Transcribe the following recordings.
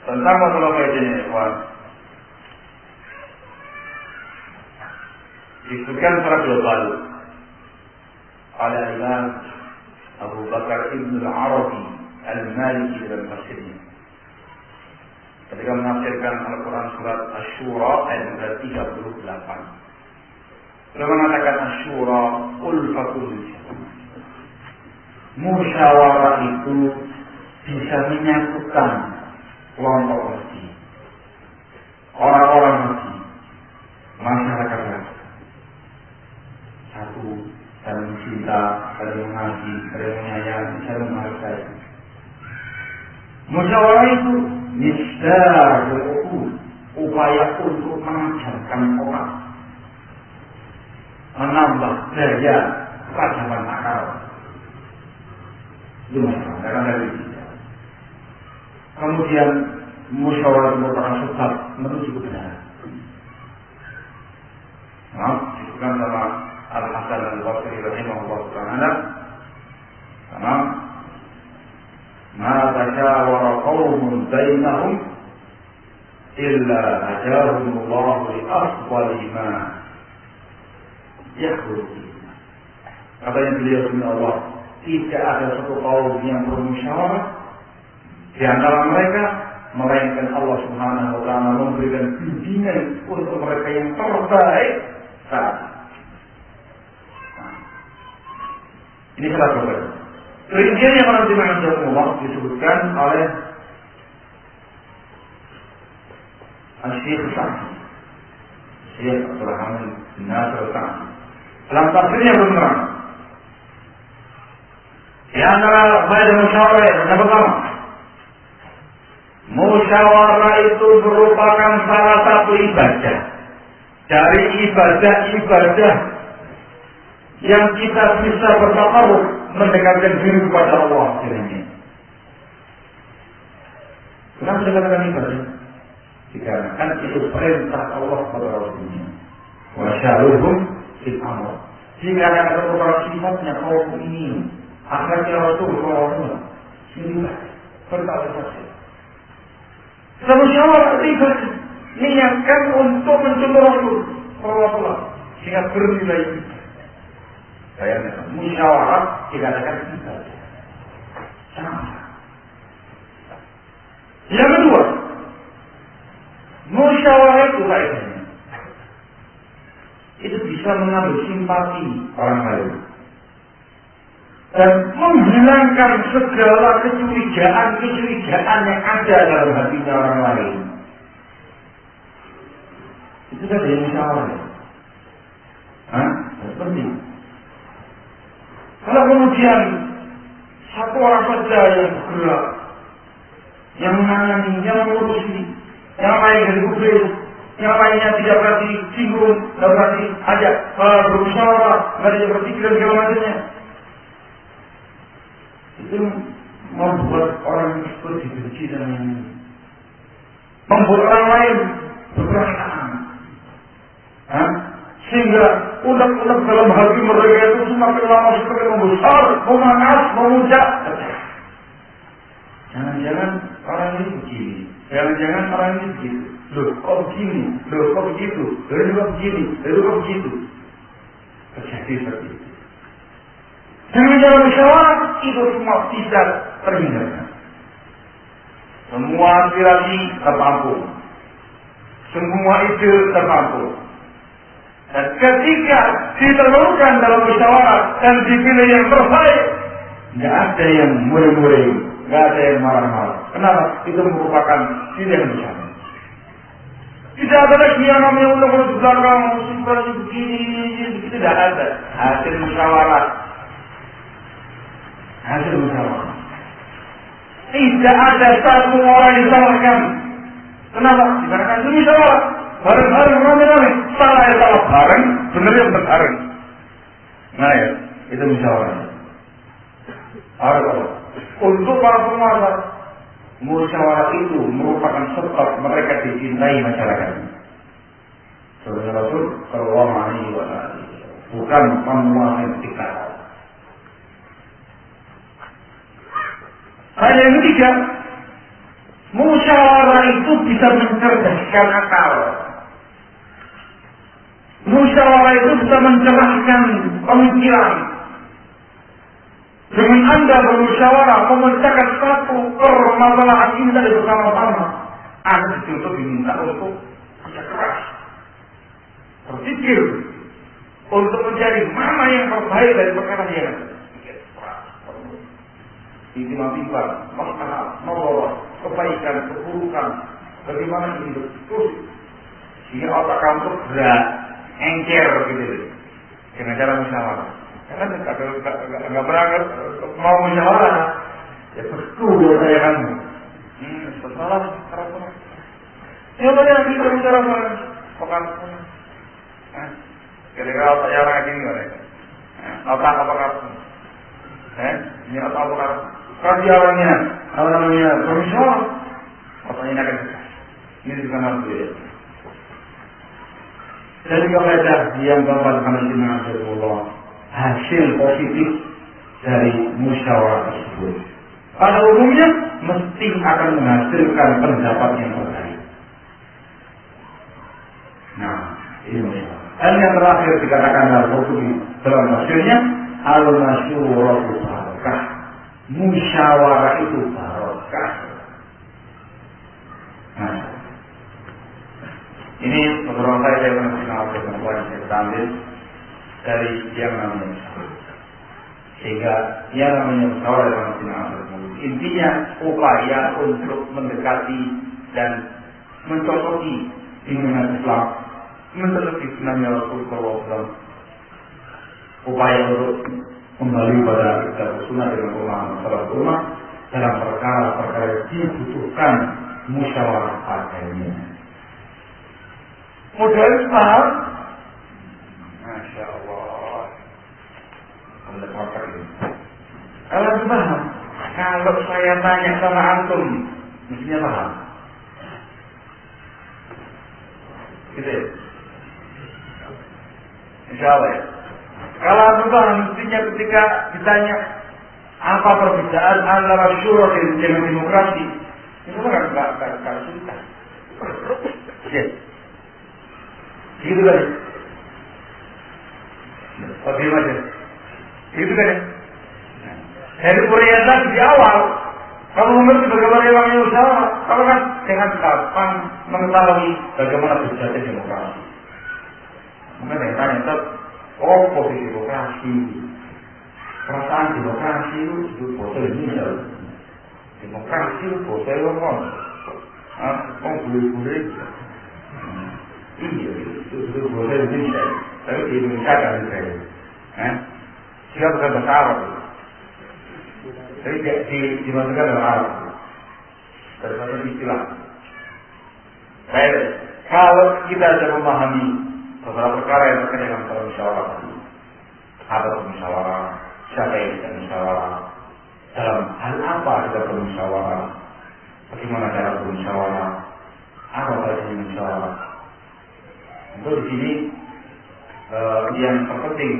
tentang masalah kaidahnya, Ikhwan. Disebutkan secara global oleh Imam Abu Bakar Ibn Al-Arabi Al-Maliki dalam tafsirnya. Ketika menafsirkan Al-Quran surat Asy-Syura ayat 38. Beliau mengatakan Asy-Syura ulfatul musyawarah itu bisa menyatukan kelompok masjid, orang-orang masjid, masyarakat masjid. Satu, saling cinta, saling mengasihi, saling menyayangi, saling menghargai. Musyawarah itu misdar upaya untuk mengajarkan orang, menambah daya ketajaman akal. Itu masalah dari kita. Kemudian musyawarah merupakan sebab menuju kebenaran. Nah, disebutkan sama Al-Hasan Al-Basri rahimahullah ta'ala, karena ma tashawara qaumun bainahum illa ajahumullahu li afdali ma yakhluqu. Katanya beliau demi Allah, tidak ada satu kaum yang bermusyawarah di antara mereka melainkan Allah Subhanahu wa taala memberikan bimbingan untuk mereka yang terbaik saat ini salah satu. Rinciannya para jemaah Allah disebutkan oleh Al-Syekh Sa'di, Syekh Abdul Hamid bin Nasir Sa'di. Dalam tafsirnya benar. Di antara faedah musyawarah yang pertama, musyawarah itu merupakan salah satu ibadah dari ibadah-ibadah yang kita bisa bertakarruf mendekatkan diri kepada Allah ini. Kenapa dikatakan ibadah? Dikarenakan itu perintah Allah kepada Rasulnya. Wa sya'ruhum fil amr. Jika ada beberapa sifatnya kaum ini, akhirnya Rasul SAW sini perintah saja. Musyawarah itu niatkan untuk mencontoh Rasul SAW sehingga bernilai itu. Musyawarah dikatakan ibadah. Sama. Yang kedua, musyawarah itu kaidahnya itu bisa mengambil simpati orang lain dan menghilangkan segala kecurigaan yang ada dalam hatinya orang lain. Itu tadi musyawarah. Penting. Kalau kemudian satu orang saja yang bergerak, yang menangani, yang mengurusi, yang lain dari kubur, yang lainnya tidak berarti singgung, tidak berarti ajak bermusyawarah, tidak ada berpikir dan segala macamnya, itu membuat orang seperti benci dan membuat orang lain berperasaan. Sehingga unek-unek dalam hati mereka itu semakin lama semakin membesar, memanas, memuncak. Jangan-jangan orang ini begini, jangan-jangan orang ini begitu. Loh, kok begini? Loh, kok begitu? Loh, kok begini? Loh, kok begitu? Terjadi seperti itu. Dengan jalan musyawarah itu semua bisa terhindarkan. Semua aspirasi tertampung, semua ide tertampung. Dan ketika ditelurkan dalam musyawarah dan dipilih yang terbaik, tidak ada yang muring-muring, tidak ada yang marah-marah. Kenapa? Itu merupakan pilihan bersama. Tidak ada lagi yang namanya ulang-ulang di belakang, seperti begini, tidak ada. Hasil musyawarah. Tidak ada satu orang yang disalahkan. Kenapa? Dikarenakan itu musyawarah. Bareng-bareng, rame-rame. Salah ya salah bareng, benar ya benar bareng. Nah ya, itu musyawarah. Untuk para penguasa, musyawarah itu merupakan sebab mereka dicintai masyarakat. Sebagai Rasul Sallallahu Alaihi Wasallam, bukan penguasa kita. Hal yang ketiga, musyawarah itu bisa mencerdaskan akal. Musyawarah itu bisa mencerahkan pemikiran. Dengan Anda bermusyawarah memecahkan satu permasalahan ini bersama-sama, Anda dituntut diminta untuk kerja keras, berpikir untuk mencari mana yang terbaik dari perkara yang timbang-timbang, masalah, kebaikan, keburukan, bagaimana ini terus sehingga otak kamu berat, engker gitu, dengan cara musyawarah. Karena nggak pernah mau musyawarah, ya betul saya kamu. Salah, salah. Ya banyak kita musyawarah, bukan. Kira-kira otaknya orang ini gimana? Otak apa kamu? Ini otak apa kamu? Kasih orangnya, apa namanya? Bermusyawarah. Otaknya akan dekat. Ini juga harus ya. Jadi kepada yang keempat kami Allah, hasil positif dari musyawarah tersebut pada umumnya mesti akan menghasilkan pendapat yang terbaik. Nah, ini musyawarah. Dan yang terakhir dikatakan dalam tafsirnya al-masyuratu barakah. Musyawarah itu barakah. Nah, ini beberapa kali saya mengenal perempuan yang saya ambil dari yang namanya musyawarah. Sehingga yang namanya musyawarah dalam intinya upaya untuk mendekati dan mencocoki dengan Islam, mencocoki sunnahnya Rasulullah SAW, upaya untuk kembali pada kitab sunnah dengan ulama dalam perkara-perkara yang dibutuhkan musyawarah padanya. Modal paham? Masya Allah. Anda pakar ini. Kalau paham, kalau saya tanya sama antum, mestinya paham. Gitu ya? Insya Allah ya. Kalau antum paham, mestinya ketika ditanya apa perbedaan antara syura dengan demokrasi, itu kan nggak susah. Ya. Gitu kan? Bagaimana? Gitu kan? Dari pernyataan di awal, kamu mengerti bagaimana yang usaha, kamu kan dengan gampang mengetahui bagaimana berjalan demokrasi. Mungkin yang tanya, posisi demokrasi, perasaan demokrasi itu bosnya Indonesia. Demokrasi itu bosnya London. Boleh-boleh. Iya, itu bosnya Indonesia. Tapi di Indonesia kan saya. Jika bukan bahasa Arab. Jadi dimasukkan dalam Arab. Dari satu istilah. Baik, kalau kita sudah memahami beberapa perkara yang berkaitan dengan masalah musyawarah, apa itu musyawarah, siapa yang bisa musyawarah, dalam hal apa kita bermusyawarah, bagaimana cara bermusyawarah, apa saja musyawarah. Untuk di sini yang terpenting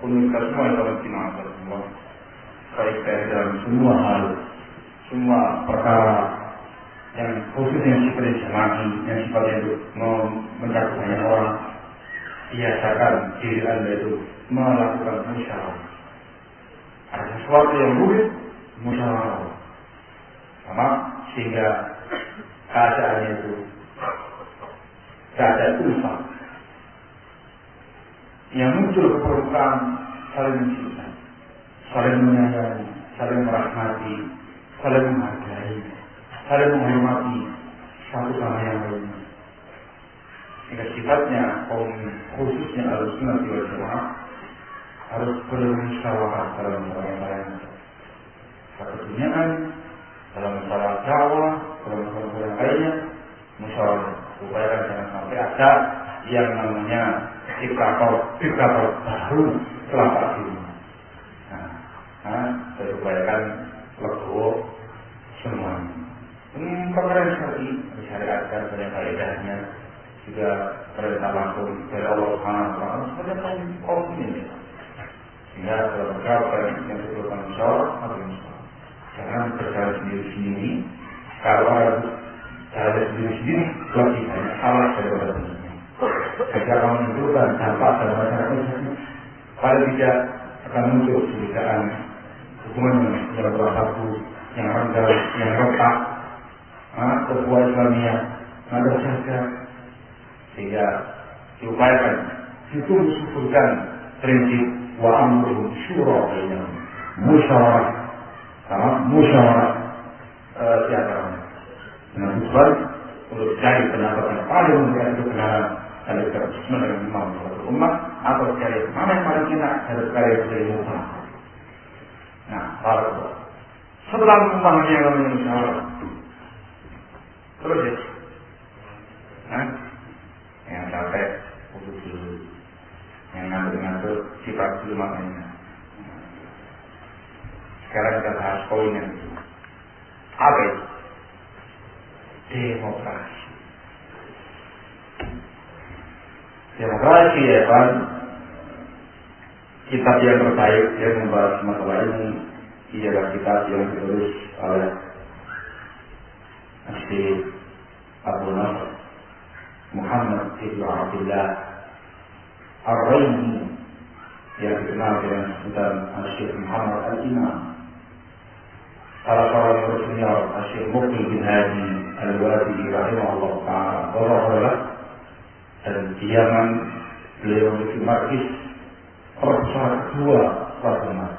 untuk kita semua yang bermusyawarah semua, baik dari dalam semua hal, semua perkara yang khususnya sifatnya jamaah, yang sifatnya untuk mencakup banyak orang, biasakan diri Anda itu melakukan musyawarah. Ada sesuatu yang rumit, musyawarah. Sama sehingga keadaannya itu keadaan ulfah. Yang muncul ke permukaan saling mencintai, saling menyayangi, saling merahmati, saling menghargai, saling menghormati satu sama yang lainnya. Sehingga sifatnya kaum khususnya Ahlussunnah wal Jamaah harus bermusyawarah dalam masalah yang kedunyaan, dalam masalah dakwah, dalam masalah yang lainnya, musyawarah. Supaya jangan sampai ada yang namanya diktator baru setelah ini. Saya upayakan legowo semuanya. Perkara yang seperti disyariatkan pada faedahnya juga perintah langsung dari Allah Subhanahu wa Ta'ala sebagai kaum ini. Sehingga dalam perkara yang diperlukan musyawarah, jangan berjalan sendiri-sendiri. Kalau harus jalan paling tidak akan muncul kebudayaan hubungan yang bersatu, yang rendah, yang retak, sebuah Islamiyah ada saja, sehingga diupayakan ditubuhkan prinsip wa amruhum syura bainahum, musyawarah, musyawarah di antaranya, dengan tujuan untuk cari pendapat yang paling memberikan kebenaran dari kebenaran dengan imam suatu umat, atau cari mana yang paling enak dari karya dari umat. Nah, baru setelah umpamanya yang namanya musyawarah, terus ya, yang sampai untuk dulu, yang ngatur sifat dulu makanya. Sekarang kita bahas poinnya. Apa itu? Demokrasi. Demokrasi ya kan, kitab yang terbaik yang membahas masalah ini ialah kitab yang ditulis oleh Syekh Abu Nasr Muhammad ibn Abdullah Ar-Raini yang dikenal dengan sebutan Syekh Muhammad Al-Imam. Salah seorang senior Syekh Muqbil bin Hadi Al-Wadi rahimahullah ta'ala bahwa dan di Yaman beliau memiliki markis terbesar kedua pada Mas.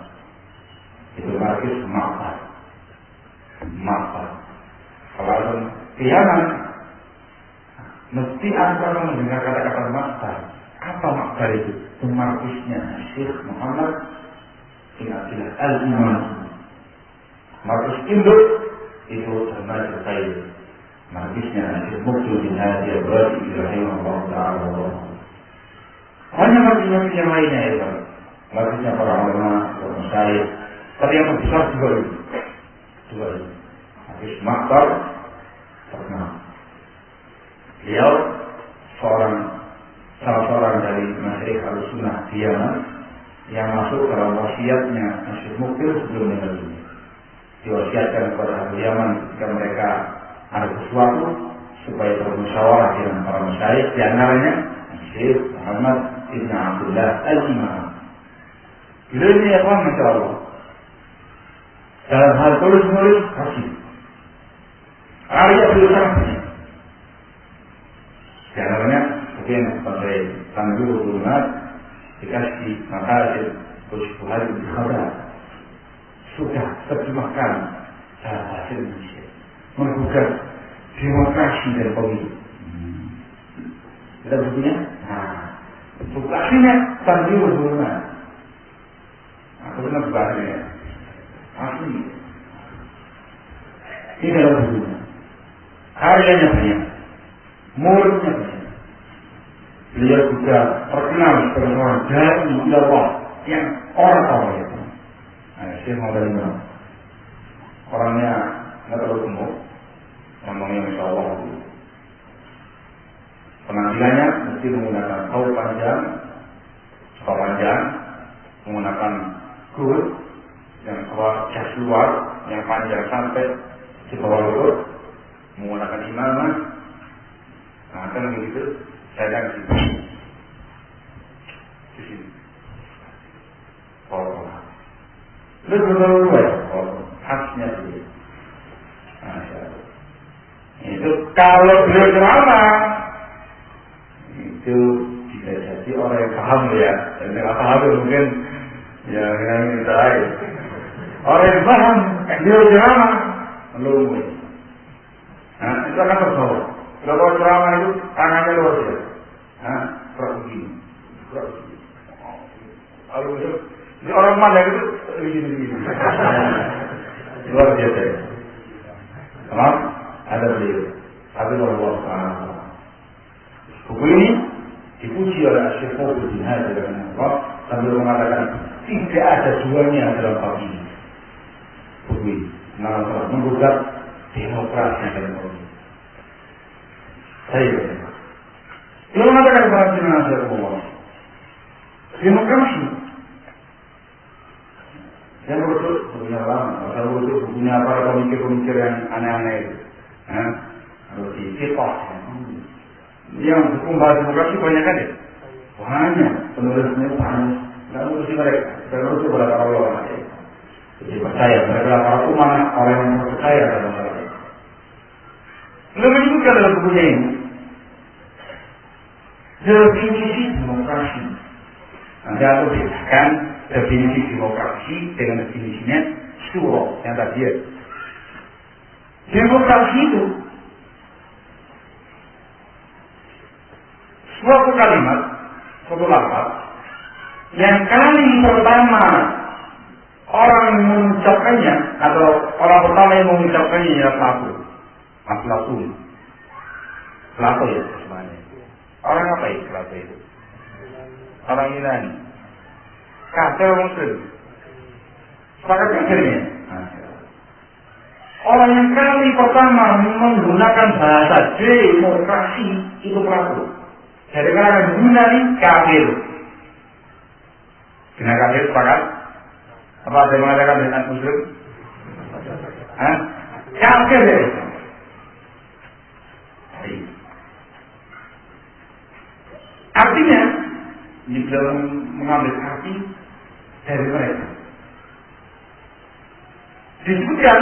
Itu markis Ma'bad. Kalau di Yaman mesti anda mendengar kata-kata Ma'bad. Apa Ma'bad itu? Itu markisnya Syekh Muhammad bin Abdullah Al-Imam. Markis induk itu termasuk saya. Markisnya Syekh Muqbil bin Hadi Al-Wadi rahimahullah ta'ala. Hanya markisnya yang lainnya itu. Markisnya para ulama, para masyayikh. Tapi yang besar juga itu. Dua itu. Markis Ma'bad terkenal. Beliau salah seorang dari masyayikh Ahlussunnah di Yaman yang masuk dalam wasiatnya Syekh Muqbil sebelum meninggal dunia. Diwasiatkan kepada ahli Yaman ketika mereka ada sesuatu supaya bermusyawarah dengan para masyayikh, di antaranya Syekh Muhammad ibn Abdullah Al-Imam. Beliau ini apa masya Allah dalam hal tulis-menulis kasih karya beliau sangat banyak. Di antaranya mungkin pada Tanjur Ulunat dikasih makasil Bushbuhari di Khabar sudah terjemahkan dalam bahasa Indonesia menggugat demokrasi dan pemilu. Kita bukunya, buku aslinya Tanjur Ulunat. Aku pernah berbahasanya asli. Ini dalam bukunya. Karyanya banyak, muridnya banyak. Beliau juga terkenal sebagai orang dari Allah yang orang itu. Syekh Muhammad orangnya nggak terlalu gemuk, ngomongnya masya Allah. Penampilannya mesti menggunakan kaos panjang, menggunakan hood yang jas luar yang panjang sampai di bawah lutut, menggunakan imamah. Nah, kan begitu. Saya di sini. Betul-betul khasnya dia. Itu kalau beliau ceramah itu bisa jadi orang yang paham ya, dan yang paham mungkin yang minta air. Orang yang paham beliau ceramah melulu. Nah, itu akan terbawa. Kalau ceramah itu tangannya luar biasa. Begini. Lalu ini orang mana itu begini. Luar biasa. Maaf, ada beliau. Tapi Allah Taala. Buku ini dipuji oleh Syekh Muqbil bin Hadi rahimahullah sambil mengatakan tidak ada duanya dalam bab ini. Buku ini menggugat demokrasi dan pemilu. Saya dia mengatakan kepada jenazah Allah demokrasi yang betul punya lama, kalau betul punya para pemikir-pemikir yang aneh-aneh itu, kalau di kitab yang hukum bahasa demokrasi banyak kan ya, banyak penulisnya banyak, nggak ngurusi mereka, kita ngurusi kepada para ulama saja. Jadi percaya mereka para ulama, orang yang percaya dalam masalah ini. Lalu menyebutkan dalam bukunya ini definisi demokrasi. Nanti aku bedakan definisi demokrasi dengan definisinya syura yang tadi ya. Demokrasi itu suatu kalimat, suatu lafaz yang kali pertama orang mengucapkannya atau orang pertama yang mengucapkannya ya Plato ya sebenarnya. Orang apa itu Plato itu? Orang Yunani. Kafir Muslim. Sepakat kafirnya. Orang yang kali pertama menggunakan bahasa demokrasi itu Plato. Dari kalangan Yunani kafir. Dengan kafir sepakat? Apa ada yang mengatakan dengan Muslim? Kafir ya. Artinya, di dalam mengambil arti dari mereka. Disebutkan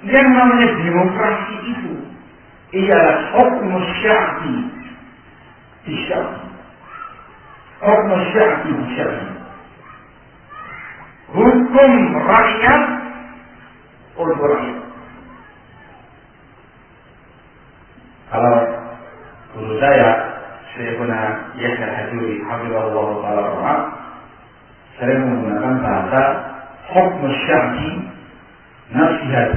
yang namanya demokrasi itu ialah hukum syar'i di syar'i. Hukum syar'i di syar'i. Hukum rakyat untuk rakyat. Kalau guru saya Syekhuna Yahya Al-Hajuri hafizahullah ta'ala sering menggunakan bahasa hukum syar'i nasihat.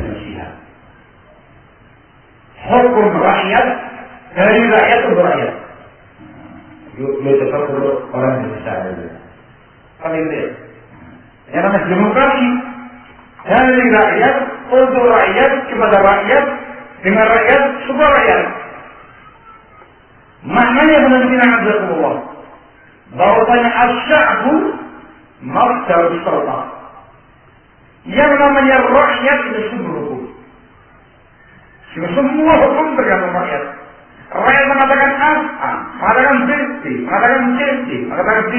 Hukum rakyat dari rakyat untuk rakyat. Yuk tetap untuk orang Indonesia itu. Kan itu ya. Yang namanya demokrasi dari rakyat untuk rakyat kepada rakyat dengan rakyat semua rakyat. Maknanya benar-benar Allah bahwasanya asy-sya'bu masdar sultan. Yang namanya rakyat itu sumber hukum. Semua hukum tergantung rakyat. Rakyat mengatakan A, mengatakan B, mengatakan C, mengatakan D.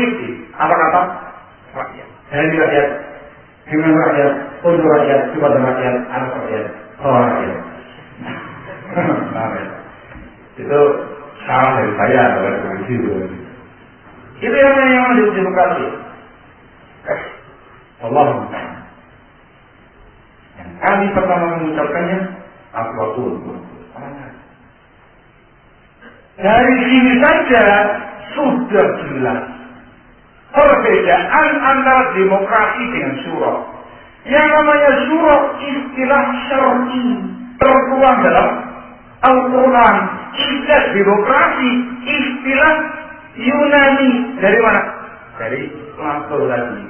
Apa kata rakyat? Dari rakyat, dengan rakyat, untuk rakyat, kepada rakyat, anak rakyat, orang rakyat. Itu salah dari saya kalau itu. Itu yang namanya demokrasi. Allah. Yang kali pertama mengucapkannya Aflatun. Dari sini saja sudah jelas perbedaan antara demokrasi dengan syura. Yang namanya syura istilah syar'i tertuang dalam Al-Quran. Istilah demokrasi istilah Yunani. Dari mana? Dari Plato tadi.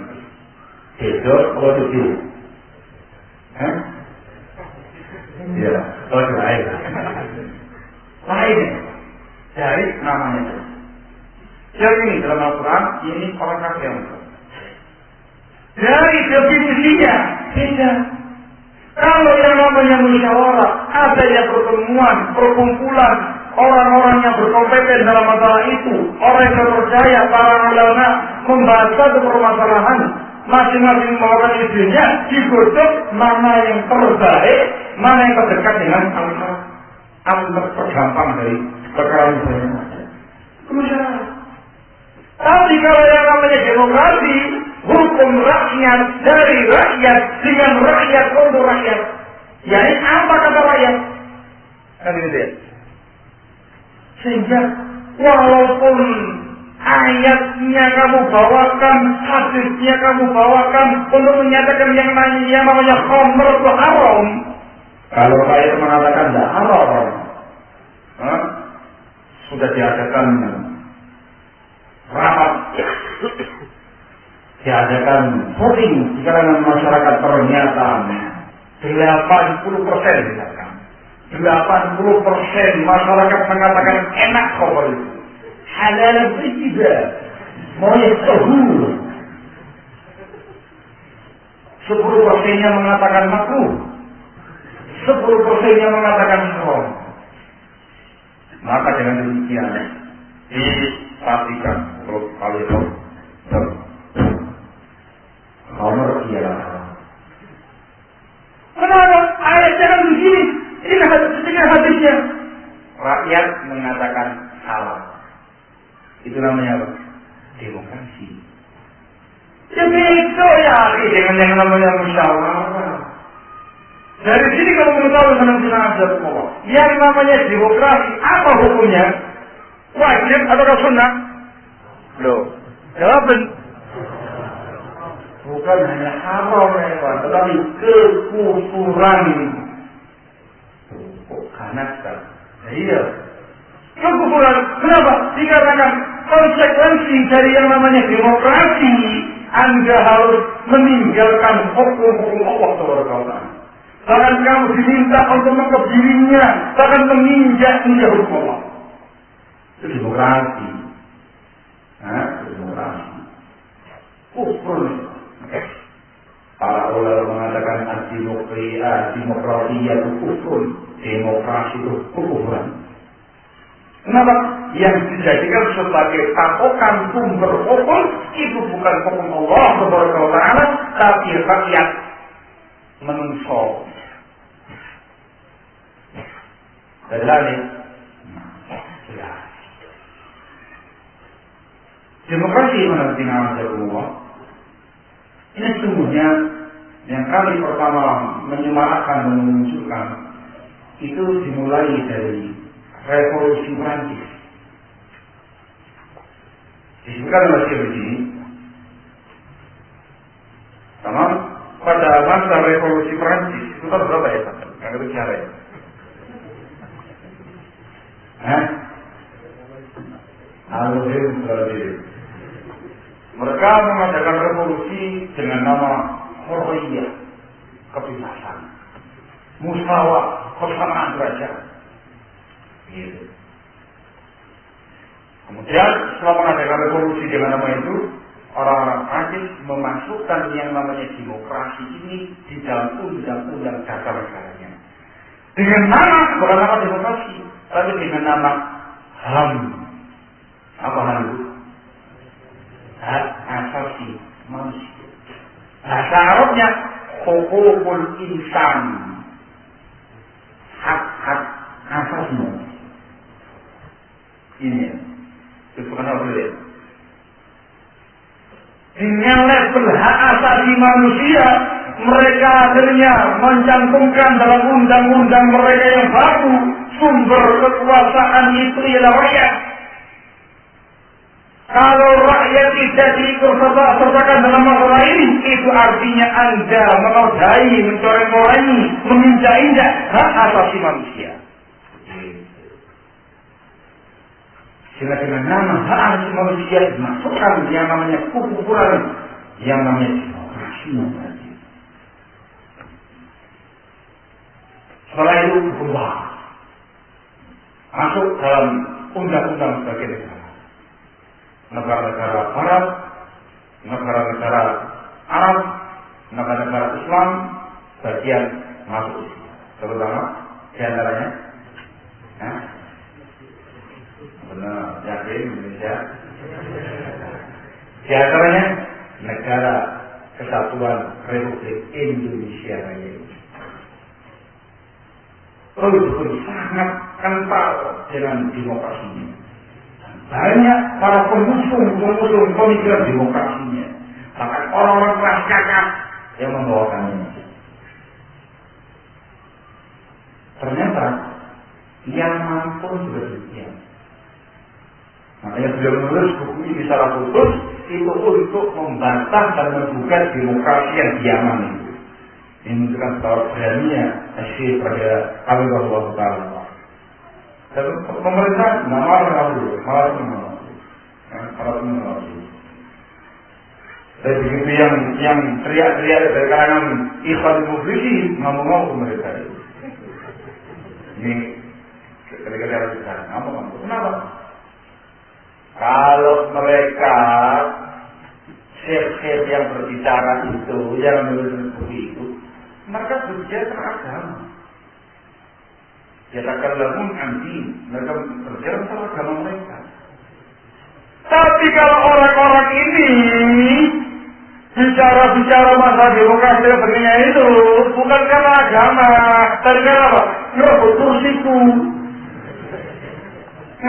Itu produksi. Ya, lain. Lain. Dari namanya. Jadi ini dalam Al-Quran ini orang kafir. Dari definisinya beda. Kalau yang namanya musyawarah, ada yang pertemuan, perkumpulan orang-orang yang berkompeten dalam masalah itu, orang yang percaya, para ulama membahas satu permasalahan, masing-masing membawakan idenya, digodok mana yang terbaik, mana yang terdekat dengan Al-Quran tergampang dari perkara ini. Musyawarah. Tapi kalau yang namanya demokrasi, hukum rakyat dari rakyat dengan rakyat untuk rakyat. Yani apa kata rakyat? Kan gitu ya. Sehingga walaupun ayatnya kamu bawakan, hadisnya kamu bawakan untuk menyatakan yang namanya khamr itu haram. Kalau rakyat mengatakan tidak haram, sudah diadakan rapat, diadakan voting di kalangan masyarakat, ternyata 80% misalkan 80% masyarakat mengatakan enak khamr itu, halal tidak, mau tahu. 10%-nya mengatakan makruh, 10%-nya mengatakan haram. Maka dengan demikian dipastikan kalau rakyat mengatakan salah. Itu namanya apa? Demokrasi. Ya beda ya dengan yang namanya musyawarah. Dari sini kalau mengetahui bahwa yang namanya demokrasi apa hukumnya? Wajib atau sunnah? Loh, jawaban bukan hanya haram tetapi kekufuran. Karena iya kekufuran. Kenapa? Dikarenakan konsekuensi dari yang namanya demokrasi, Anda harus meninggalkan hukum-hukum Allah Taala. Bahkan kamu diminta untuk mengkebirinya, bahkan menginjak-injak hukum Allah. Itu demokrasi. Demokrasi. Kufur. Para ulama mengatakan demokrasi itu kufur. Demokrasi itu kufuran. Kenapa? Yang dijadikan sebagai patokan sumber hukum itu bukan hukum Allah Subhanahu wa taala, tapi rakyat menungso. Dalil. Demokrasi menantikan Allah. Ini sungguhnya yang kali pertama menyemarakkan dan memunculkan itu dimulai dari Revolusi Prancis. Disebutkan oleh begini, sama pada masa Revolusi Prancis itu tahun berapa ya Pak? Yang itu bicara ya? Mereka mengadakan revolusi dengan nama Hurriyah, kebebasan, musyawarah, kesamaan derajat. Gitu. Kemudian setelah mengadakan revolusi dengan nama itu, orang-orang Prancis memasukkan yang namanya demokrasi ini di dalam undang-undang dasar negaranya. Dengan nama bukan nama demokrasi, tapi dengan nama HAM. Apa HAM itu? Hak asasi manusia. Bahasa Arabnya hukukul insan. Hak-hak asasi manusia. Ini ya. Itu bukan apa ya. Dengan level hak asasi manusia, mereka akhirnya mencantumkan dalam undang-undang mereka yang baru, sumber kekuasaan itu ialah rakyat. Kalau rakyat tidak diikut-sertakan dalam masalah ini, itu artinya Anda menodai, mencoreng-corengi, menginjak-injak hak asasi manusia. Sehingga dengan nama hak asasi manusia dimasukkan yang namanya kekufuran, yang namanya demokrasi. Setelah itu berubah, masuk dalam undang-undang sebagai negara. Negara-negara Arab, negara-negara Arab, negara-negara Islam, bagian masuk Islam. Terutama di antaranya, benar, yakin Indonesia. Di antaranya negara Kesatuan Republik Indonesia ini. Betul sangat kental dengan demokrasinya. Banyak para pengusung pemikiran demokrasinya. Bahkan orang-orang kelas kakak yang membawakannya. Ternyata yang mampu juga demikian. Makanya beliau menulis buku ini secara khusus itu untuk membantah dan menggugat demokrasi yang diaman itu. Ini menunjukkan betapa beraninya Syekh pada Allah Taala. Dan pemerintah malah menolak. Dan begitu yang teriak-teriak dari kalangan Ikhwan Muflisi ngomong pemerintah itu. Ini ketika kita ngomong, kenapa? Kalau mereka syekh yang berbicara itu, yang menulis buku itu, mereka berbicara tentang agama. Yatakallamun an din, mereka berbicara tentang agama mereka. Tapi kalau orang-orang ini bicara masalah demokrasi dan sebagainya itu bukan karena agama, tapi karena apa? Ngerebut kursiku.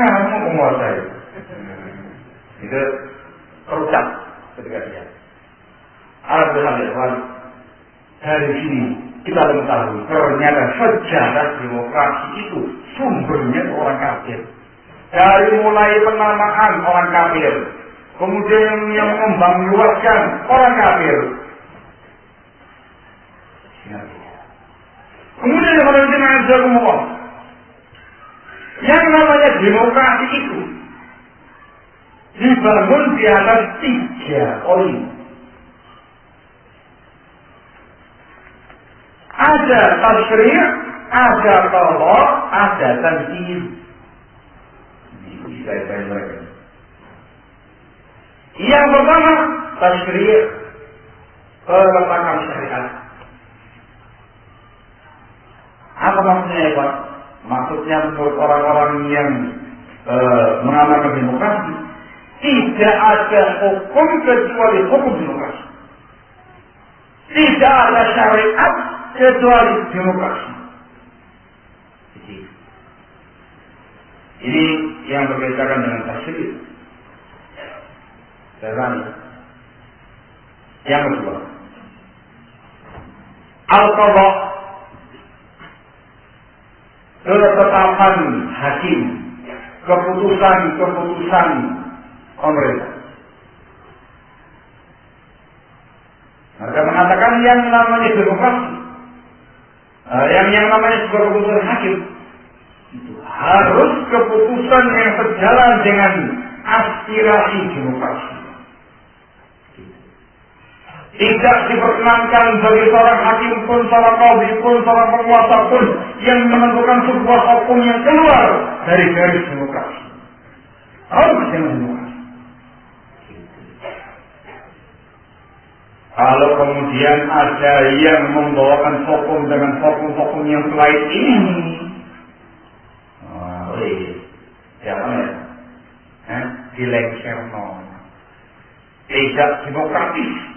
mau menguasai. Itu terucap ketika dia. Alhamdulillah, dari sini kita mengetahui ternyata sejarah demokrasi itu sumbernya orang kafir. Dari mulai penamaan orang kafir, kemudian yang mengembang luaskan orang kafir. Kemudian yang namanya demokrasi itu dibangun di atas 3 poin. Ada tasyrih, ada qada, ada tanzil. Yang pertama tasyrih, peletakan syariat. Apa maksudnya ya Pak? Maksudnya menurut orang-orang yang mengamalkan demokrasi, tidak ada hukum kecuali hukum demokrasi. Tidak ada syariat kecuali demokrasi. Ini yang berkaitan dengan tasyrih. Yang kedua, al-qada, ketetapan hakim, keputusan pemerintah. Mereka mengatakan yang namanya demokrasi, yang namanya sebuah keputusan hakim, itu harus keputusan yang sejalan dengan aspirasi demokrasi. Tidak diperkenankan bagi seorang hakim pun, seorang qadhi pun, seorang penguasa pun yang menentukan sebuah hukum yang keluar dari garis demokrasi. Harus dengan demokrasi. Kalau kemudian ada yang membawakan hukum dengan hukum-hukum yang selain ini, siapa ya? Dilengserno. Tidak demokratis.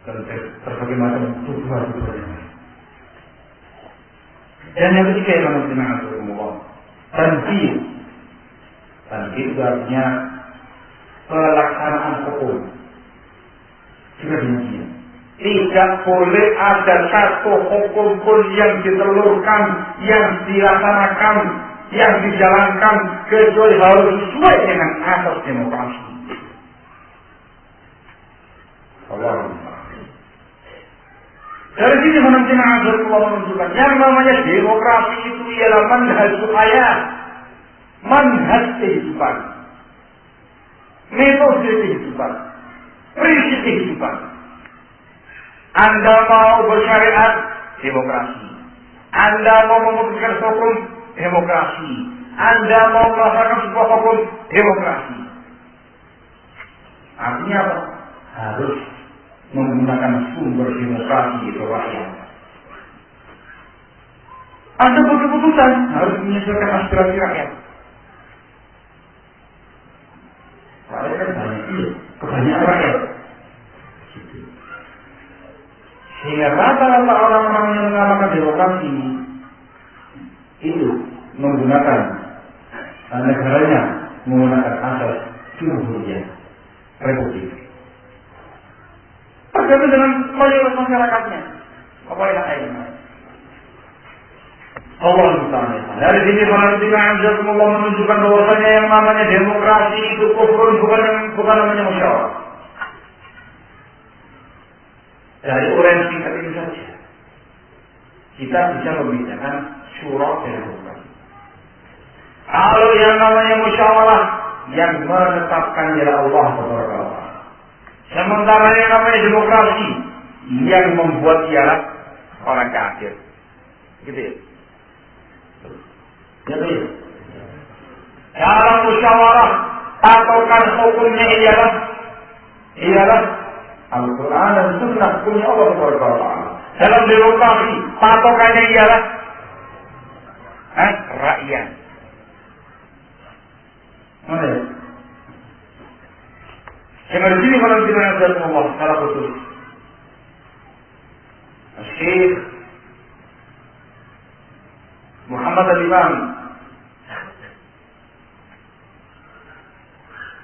Berbagai macam tuduhan-tuduhan. Dan yang ketiga yang menurut tanzil. Tanzil itu artinya pelaksanaan hukum. Juga demikian. Tidak boleh ada satu hukum pun yang ditelurkan, yang dilaksanakan, yang dijalankan kecuali harus sesuai dengan asas demokrasi. Allah. Dari sini menunjukkan yang namanya demokrasi itu ialah manhaj hayat, manhaj kehidupan, metode kehidupan, prinsip kehidupan. Anda mau bersyariat, demokrasi. Anda mau memutuskan hukum, demokrasi. Anda mau melaksanakan sebuah hukum, demokrasi. Artinya apa? Harus menggunakan sumber demokrasi itu rakyat. Anda berkeputusan harus menyesuaikan aspirasi rakyat. Rakyat kan banyak, kebanyakan rakyat. Sehingga rata-rata orang-orang yang mengamalkan demokrasi itu menggunakan negaranya menggunakan asas jumhuriyah, republik. Tergantung dengan mayoritas masyarakatnya. Apa yang lain? Allah Taala. Dari sini Allah menunjukkan bahwasanya yang namanya demokrasi itu kufur, bukan namanya musyawarah. Dari uraian singkat ini saja, kita bisa membicarakan syura dan demokrasi. Kalau yang namanya musyawarah, yang menetapkan ialah Allah Subhanahu. Sementara yang namanya demokrasi, yang membuat ialah orang kafir. Gitu ya. Gitu ya. Dalam musyawarah, patokan hukumnya ialah Al-Quran dan Sunnah punya Allah Subhanahu. Dalam demokrasi, patokannya ialah rakyat. Mana? Karena di sini kalau kita mengajar Allah secara khusus, Syekh Muhammad al-Imam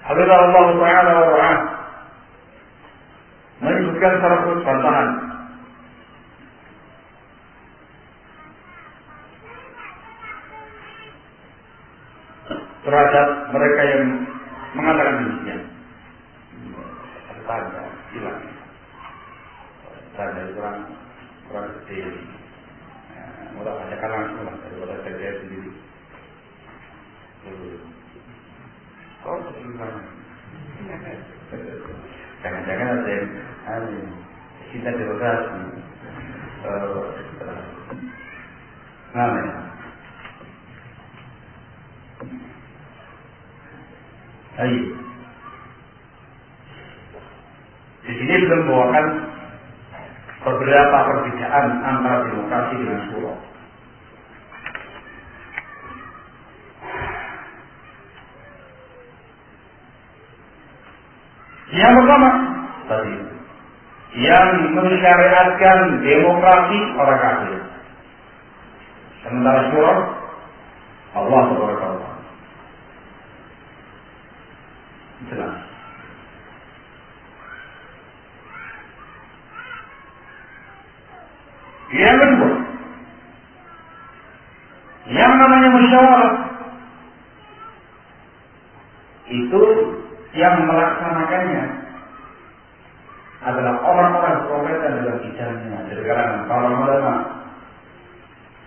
Hafizahullah Ta'ala wa ra'ah menyebutkan salah satu bantahan terhadap mereka yang mengatakan demikian. Tanda hilang, tanda kurang kecil. Mudah bacakan langsung lah daripada saya sendiri. Kau kesimpulan? Jangan-jangan ada yang cinta demokrasi. Ayo. Di sini belum membawakan beberapa perbedaan antara demokrasi dengan syura. Yang pertama tadi, yang mensyariatkan demokrasi orang kafir, sementara syura Allah Subhanahu wa taala. Jelas. Yang kedua, yang namanya musyawarah itu yang melaksanakannya adalah orang-orang kompeten dalam bidangnya, dari kalangan para ulama,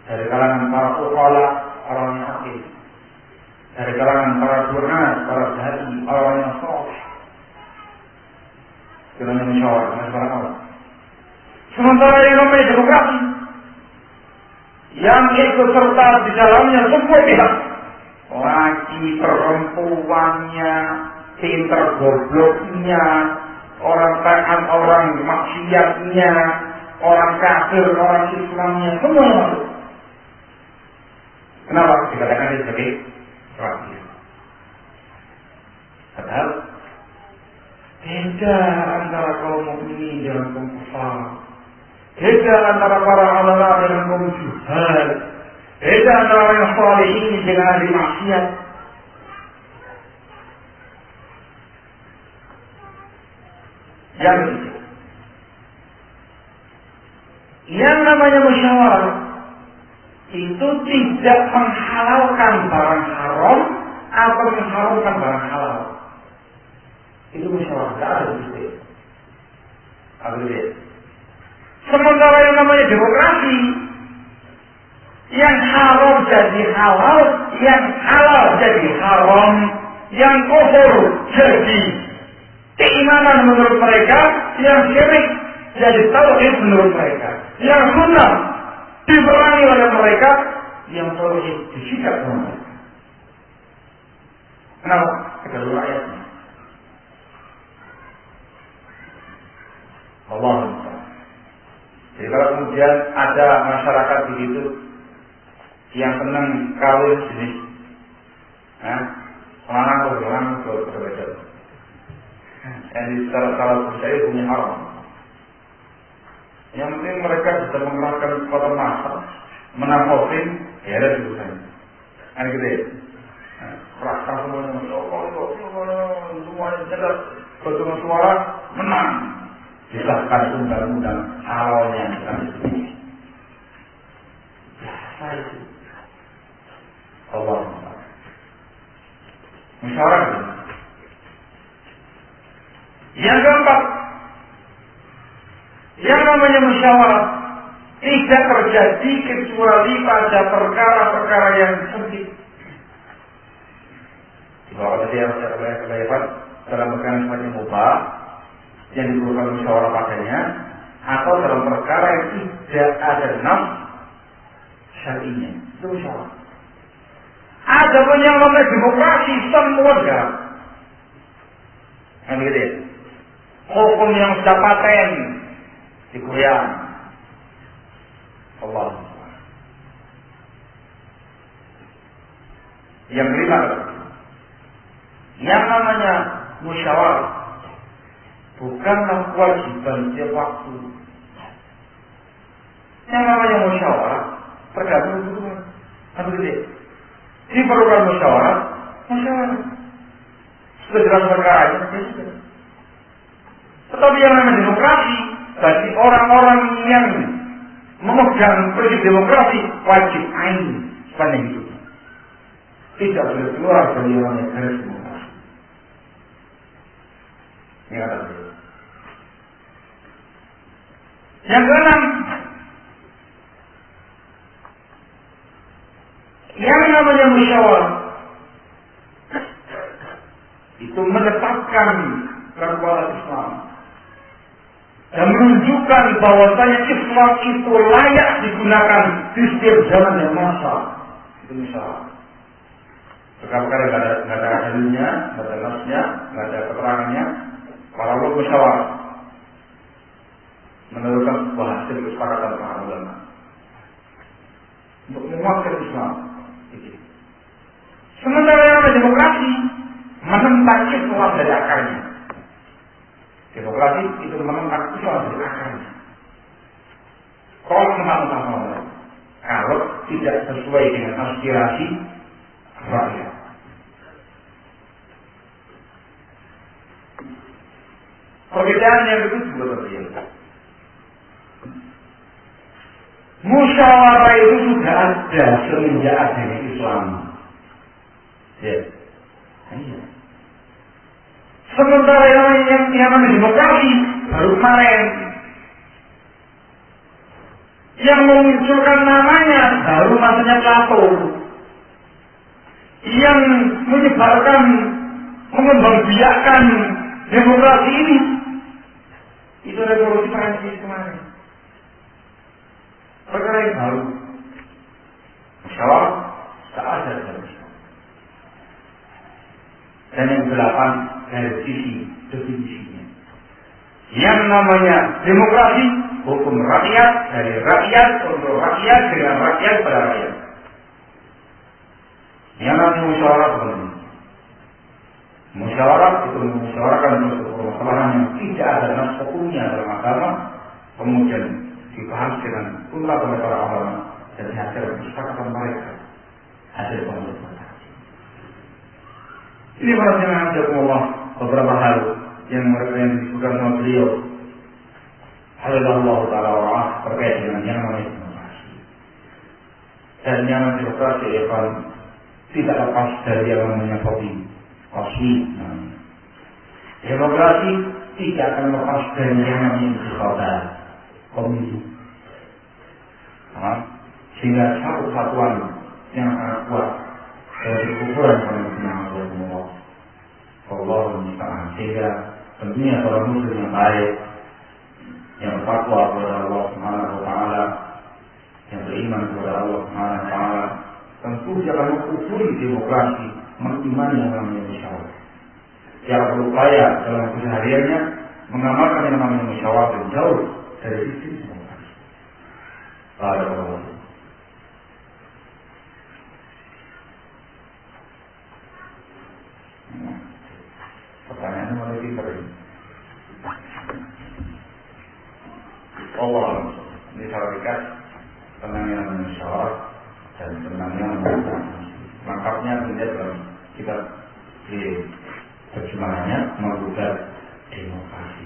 dari kalangan para ukhala, orang yang akil, dari kalangan para du'at, para dai, orang yang saleh. Itu namanya musyawarah, masalah Allah. Sementara yang namanya demokrasi, yang ikut serta di dalamnya semua pihak, laki, perempuannya, pinter gobloknya, orang taat, orang maksiatnya, orang kafir, orang Islamnya, semuanya masuk. Kenapa dikatakan ini sebagai rakyat? Padahal beda antara kaum mukminin dengan kaum kafir. Beda antara para ulama dengan kaum juhal. Beda antara yang salihin dengan ahli maksiat. Yang ketiga, yang namanya musyawarah itu tidak menghalalkan barang haram atau menghalalkan barang halal. Itu musyawarah, tidak ada di situ. Sementara yang namanya demokrasi, yang haram jadi halal, yang halal jadi haram, yang kufur jadi keimanan menurut mereka, yang syirik jadi tauhid menurut mereka, yang sunnah diperangi oleh mereka, yang tauhid disikat oleh mereka. Kenapa? Kita dulu ayatnya. Allah. Jadi kalau kemudian ada masyarakat begitu yang senang kawin jenis, orang berbeda. Yang kalau saya punya haram. Yang penting mereka sudah mengeluarkan kota masa, menampilkan, ya ada tulisannya. Kan gitu ya. Perasaan semuanya, semuanya jelas, bertemu suara menang. Disahkan undang-undang halalnya itu. Biasa itu. Allah. Musyawarah. Yang keempat, yang namanya musyawarah tidak terjadi kecuali pada perkara-perkara yang sempit. Di bawah tadi yang saya kebaikan dalam perkara semuanya mubah yang diperlukan musyawarah padanya, atau dalam perkara yang tidak ada nafs syar'inya, itu musyawarah. Ada pun yang namanya demokrasi semua negara. Yang gitu ya. Hukum yang sudah paten digoyang. Allah. Yang kelima, yang namanya musyawarah bukanlah kewajiban setiap waktu. Yang namanya musyawarah tergantung kebutuhan. Apa gitu? Diperlukan musyawarah. Sudah jelas perkaranya. Tetapi yang namanya demokrasi, bagi orang-orang yang memegang prinsip demokrasi wajib ain sepanjang hidup. Tidak boleh keluar dari yang namanya garis demokrasi. Ini kata beliau. Yang keenam, yang namanya musyawarah itu menetapkan kekuatan Islam dan menunjukkan bahwasanya Islam itu layak digunakan di setiap zaman dan masa. Itu misalnya perkara nggak ada dalilnya, nggak ada nasnya, nggak ada keterangannya, para ulama musyawarah menentukan sebuah hasil kesepakatan para ulama untuk menguatkan Islam. Sementara yang demokrasi menentang Islam dari akarnya. Demokrasi itu menentang Islam dari akarnya. Kalau tidak sesuai dengan aspirasi rakyat. Perbedaan yang itu juga terjadi. Musyawarah itu sudah ada semenjak adanya Islam. Ya. Iya. Sementara yang namanya demokrasi baru kemarin. Yang memunculkan namanya baru masanya Plato. Yang menyebarkan, mengembangbiakkan demokrasi ini itu revolusi Prancis kemarin. Perkara yang baru. Musyawarah tak ada dalam Islam. Dan yang delapan dari sisi definisinya. Yang namanya demokrasi, hukum rakyat dari rakyat untuk rakyat dengan rakyat pada rakyat. Yang namanya musyawarah sebenarnya. Musyawarah itu memusyawarahkan suatu permasalahan yang tidak ada nas hukumnya dalam agama, kemudian dibahas dengan ulama oleh para ulama dan dihasilkan kesepakatan mereka hasil konsultasi. Ini para jemaah beberapa hal yang mereka yang disebutkan sama beliau. Alhamdulillah taala wa'ah terkait dengan yang namanya demokrasi. Dan yang namanya demokrasi akan tidak lepas dari yang namanya kopi. Demokrasi tidak akan lepas dari yang namanya istiqadah, pemilu. Sehingga satu satuan yang sangat kuat dari ukuran yang Allah. Allah musta'an. Sehingga tentunya seorang muslim yang baik, yang bertakwa kepada Allah Subhanahu wa taala, yang beriman kepada Allah Subhanahu wa taala, tentu dia akan mengkufuri demokrasi, mengimani yang namanya musyawarah. Dia berupaya dalam kesehariannya mengamalkan yang namanya musyawarah dan jauh dari sisi demokrasi. Barakallahu. Pertanyaannya mulai diberi. Allah ini sampaikan tentang yang namanya musyawarah dan tentang yang namanya lengkapnya tidak dalam kitab di terjemahannya menggugat demokrasi.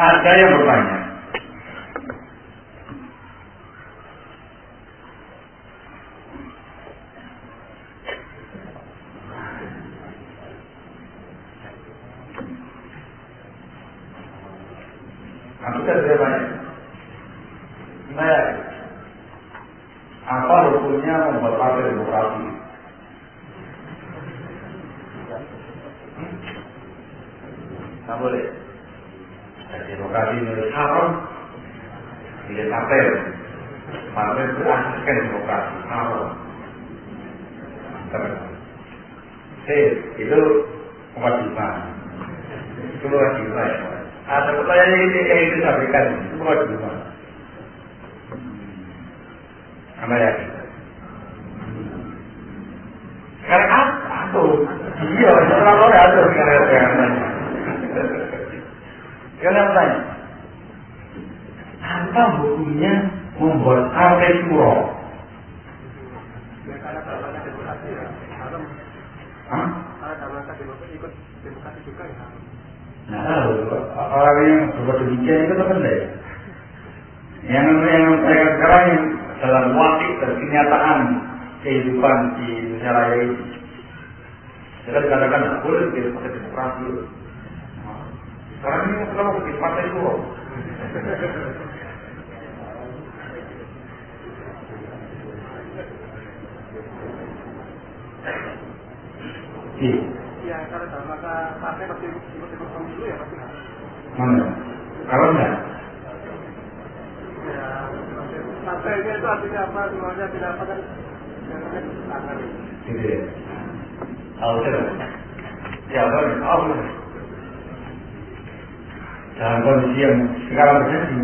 Ada yang bertanya, aku sudah banyak. Apa hukumnya membuat partai demokrasi? Tak boleh. Demokrasi menurut haram, tidak partai berasaskan demokrasi haram. Itu kewajiban. Itu kewajiban. Ada pertanyaan yang itu sampaikan, itu kewajiban. Anda yakin? Sekarang aduh, iya, sekarang lo aduh sekarang. Kalian tanya, apa hukumnya membuat partai syuro? Hah? Nah, orang yang berbuat demikian itu terpendek. Yang saya sekarang dalam waktu dan kenyataan kehidupan di Indonesia Raya ini, kita dikatakan tidak boleh di partai demokrasi. Sekarang ini kalau di partai syuro. Iya, kalau dalam masa partai pasti ikut pemilu ya pasti. Mana? Kalau enggak? Ya, partainya itu artinya apa? Semuanya tidak apa kan? Gitu ya. Tidak. Ya, benar. Dalam kondisi yang sekarang terjadi,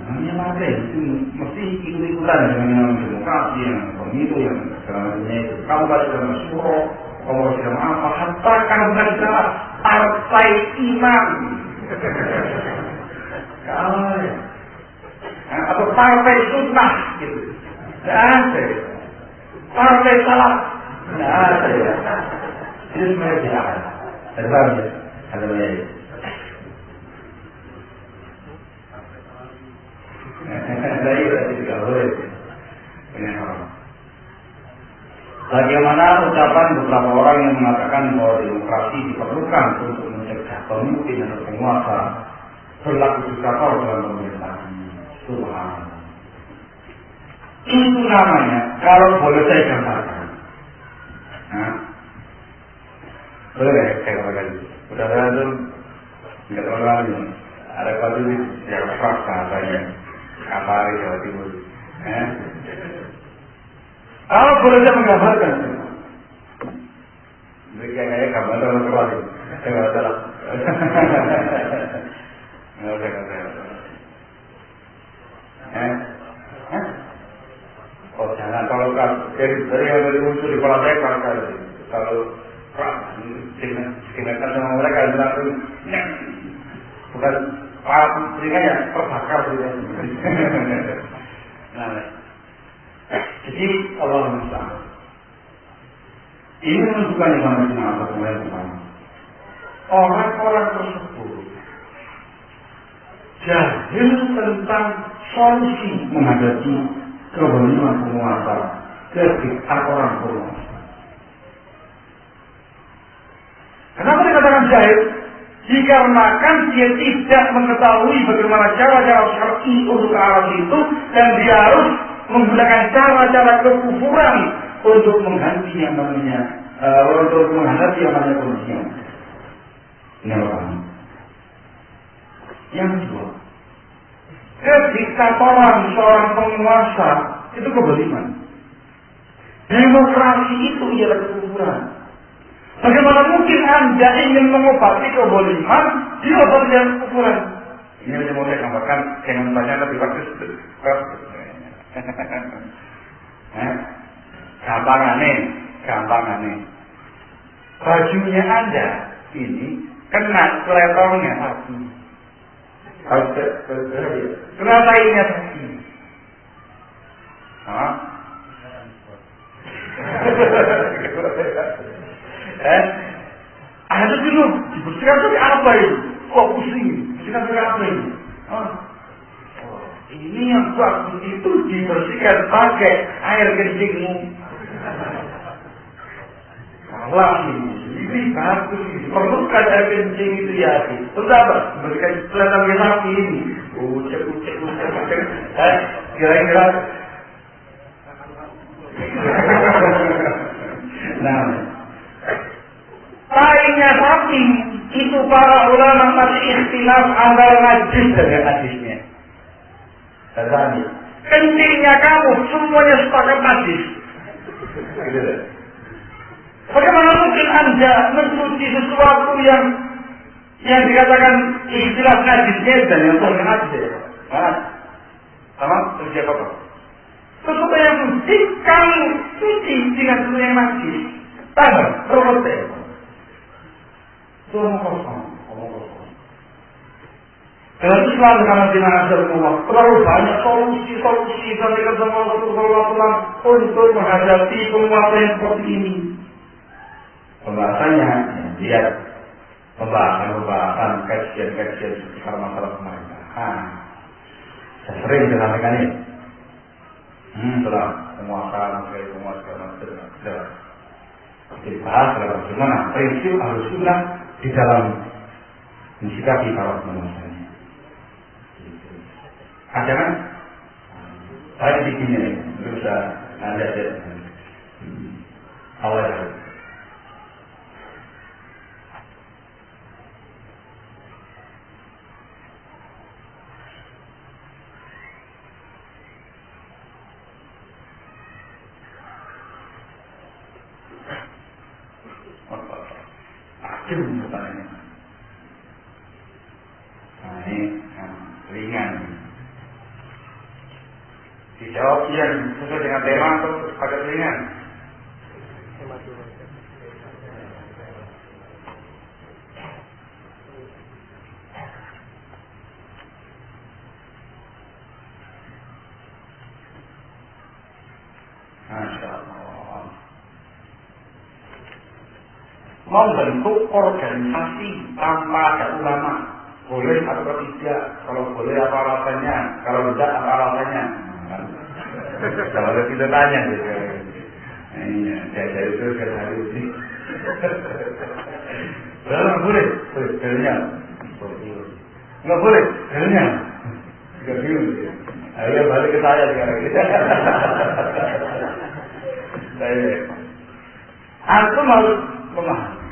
namanya partai itu mesti ikut-ikutan dengan demokrasi yang pemilu yang segalanya itu. Kamu balik dalam syuro, kamu sedang apa? Hatta kamu balik dalam partai imam. Atau partai sunnah gitu. Tidak ada. Partai salah. Tidak ada ya. Itu sebenarnya tidak ada. Ada banyak. Ada banyak. Bagaimana ucapan beberapa orang yang mengatakan bahwa demokrasi diperlukan untuk mencegah pemimpin atau penguasa berlaku diktator dalam pemerintahan? Subhanallah. Itu namanya, kalau boleh saya gambarkan. Boleh saya gambarkan. Udah ada tuh, nggak terlalu ada kali yang fakta katanya. Kapal Jawa Timur. Kalau boleh saya menggambarkan, mereka kayak gambar dalam keluarga. Saya nggak salah. Nggak usah. Oh jangan kalau dari yang dari unsur di kepala saya kalau dengan sama mereka langsung bukan sehingga ya terbakar gitu. Nah, jadi Allah Musta'an ini menunjukkan yang mana pertama orang-orang tersebut jahil tentang solusi menghadapi kezaliman penguasa ketika orang penguasa. Kenapa dikatakan jahil? Dikarenakan dia tidak mengetahui bagaimana cara-cara syar'i untuk arah itu, dan dia harus menggunakan cara-cara kekufuran untuk mengganti yang namanya untuk menghadapi yang namanya kondisi. Ini apa? Yang kedua, kediktatoran seorang penguasa itu kezaliman. Demokrasi itu ialah kekufuran. Bagaimana mungkin Anda ingin mengobati kezaliman diobati dengan kekufuran? Ini yang mau saya gambarkan dengan banyak lebih bagus. Gampangannya. Bajunya Anda ini kena seletornya sapi. Kena tainya sapi. Ada dulu dibersihkan dari apa ini? Kok pusing? Bersihkan dari apa ini? Ini yang bagus itu dibersihkan pakai air kencingmu. Salah ini bagus. Perlukan air kencing itu ya. Terus apa? Bersihkan selatan sapi ini. Ucap. Kira-kira. Nah, tainya sapi itu para ulama masih ikhtilaf antara najis dengan najisnya. Tadi, kencingnya kamu semuanya sepakat najis. Bagaimana mungkin Anda mencuci sesuatu yang dikatakan ikhtilaf najisnya dan yang bukan najis? Sama terjadi apa? Sesuatu yang suci, kamu suci dengan sesuatu yang najis. Tambah, terus omong kosong. Dalam Islam karena dinasar Allah terlalu banyak solusi dari agama Rasulullah untuk menghadapi penguasa yang seperti ini. Pembahasannya lihat pembahasan kajian seputar masalah pemerintahan. Saya sering disampaikan ini. Setelah penguasa dibahas dalam bagaimana prinsip Ahlussunnah di dalam mensikapi para penguasa. Ada kan? Saya di sini bisa ada awal. Akhir pertanyaannya. Nah ini ringan. Dijawab yang sesuai dengan tema atau agak ringan? Masya Allah. Membentuk organisasi tanpa ada ulama boleh atau tidak? Kalau boleh apa alasannya? Kalau tidak apa alasannya? Kalau kita tanya gitu. Iya, saya itu sekali ini. Kalau boleh, boleh. Nggak boleh, boleh. Nggak bingung. Ayo balik ke saya sekarang. Saya, aku harus memahami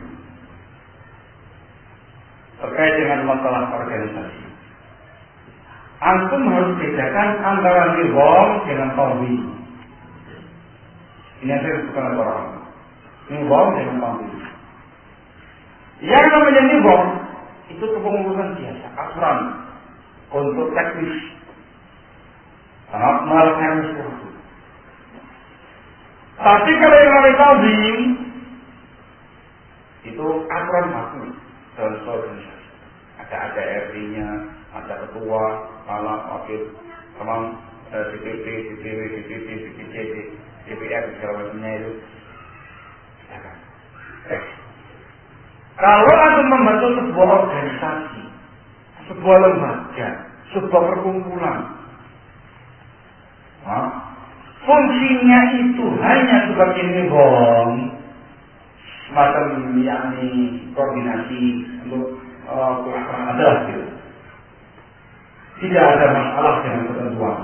terkait dengan masalah organisasi. Antum harus bedakan antara nizam dengan tanzim. Ini yang saya sebutkan orang. Nizam dengan tanzim. Yang namanya nizam itu kepengurusan biasa, aturan untuk teknis. Sangat melakukan sesuatu. Tapi kalau yang namanya tanzim itu aturan baku dalam organisasi. Ada ADRI-nya, ada ketua, kepala, wakil, teman, DPP, DPW, DPP, DPC, DPR, segala macamnya itu. Kalau Anda membantu sebuah organisasi, sebuah lembaga, sebuah perkumpulan, fungsinya itu hanya sebagai nizam, semacam yakni koordinasi untuk pelaksanaan adalah gitu. Tidak ada masalah dengan ketentuan.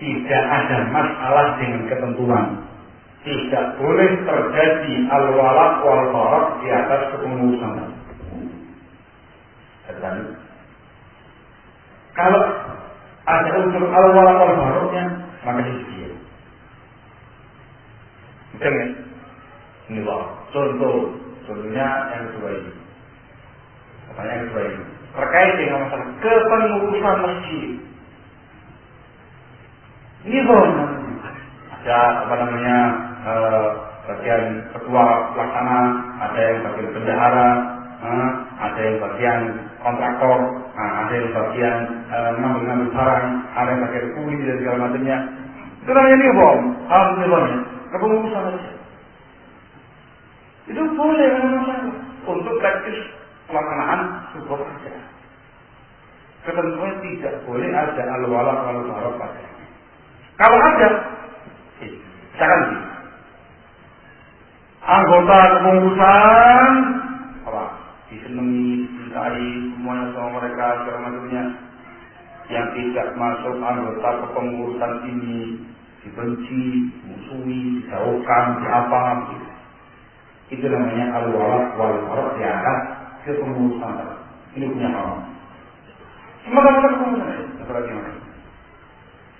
Tidak ada masalah dengan ketentuan. Tidak boleh terjadi al-wala' wal-bara' di atas kepengurusan. Dan kalau ada unsur al-wala' wal-bara'-nya, maka dia. Betul ya? Ini contohnya yang kedua ini. Pertanyaan yang kedua ini terkait dengan masalah kepengurusan masjid. Ini ada bagian ketua pelaksana, ada yang bagian bendahara, ada yang bagian kontraktor, ada yang bagian mengambil barang, ada yang bagian kuli dan segala macamnya. Itu namanya nizam, nizamnya kepengurusan saja. Itu boleh untuk teknis pelaksanaan sebuah kerjaan. Ketentuan tidak boleh ada al-wala' wal-bara' pada. Kalau ada, misalkan anggota kepengurusan disenangi, dicintai semuanya sama mereka segala macamnya, yang tidak masuk anggota kepengurusan ini dibenci, musuhi, dijauhkan, diapa gitu. Itu namanya al-wala' wal-bara' di atas kepengurusan. Ini punya haram. Sementara kepengurusan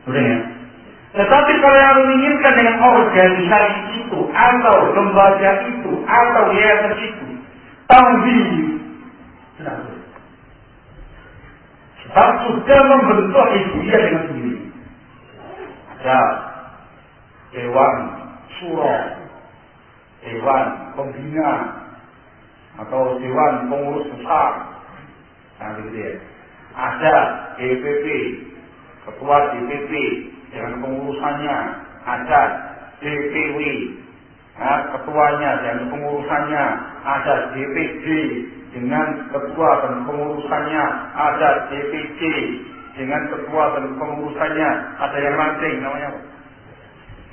udah ya. Tetapi kalau yang menginginkan dengan organisasi itu atau lembaga itu atau yayasan itu tanzim, sebab sudah membentuk hizbiyah dengan sendiri. ada dewan syuro, dewan pembina, atau dewan pengurus besar, nah gitu ya. Ada DPP, ketua DPP dengan pengurusannya, ada DPW, nah, ketuanya dan pengurusannya, ada DPD dengan ketua dan pengurusannya, ada DPC dengan ketua dan pengurusannya, ada yang ranting namanya apa?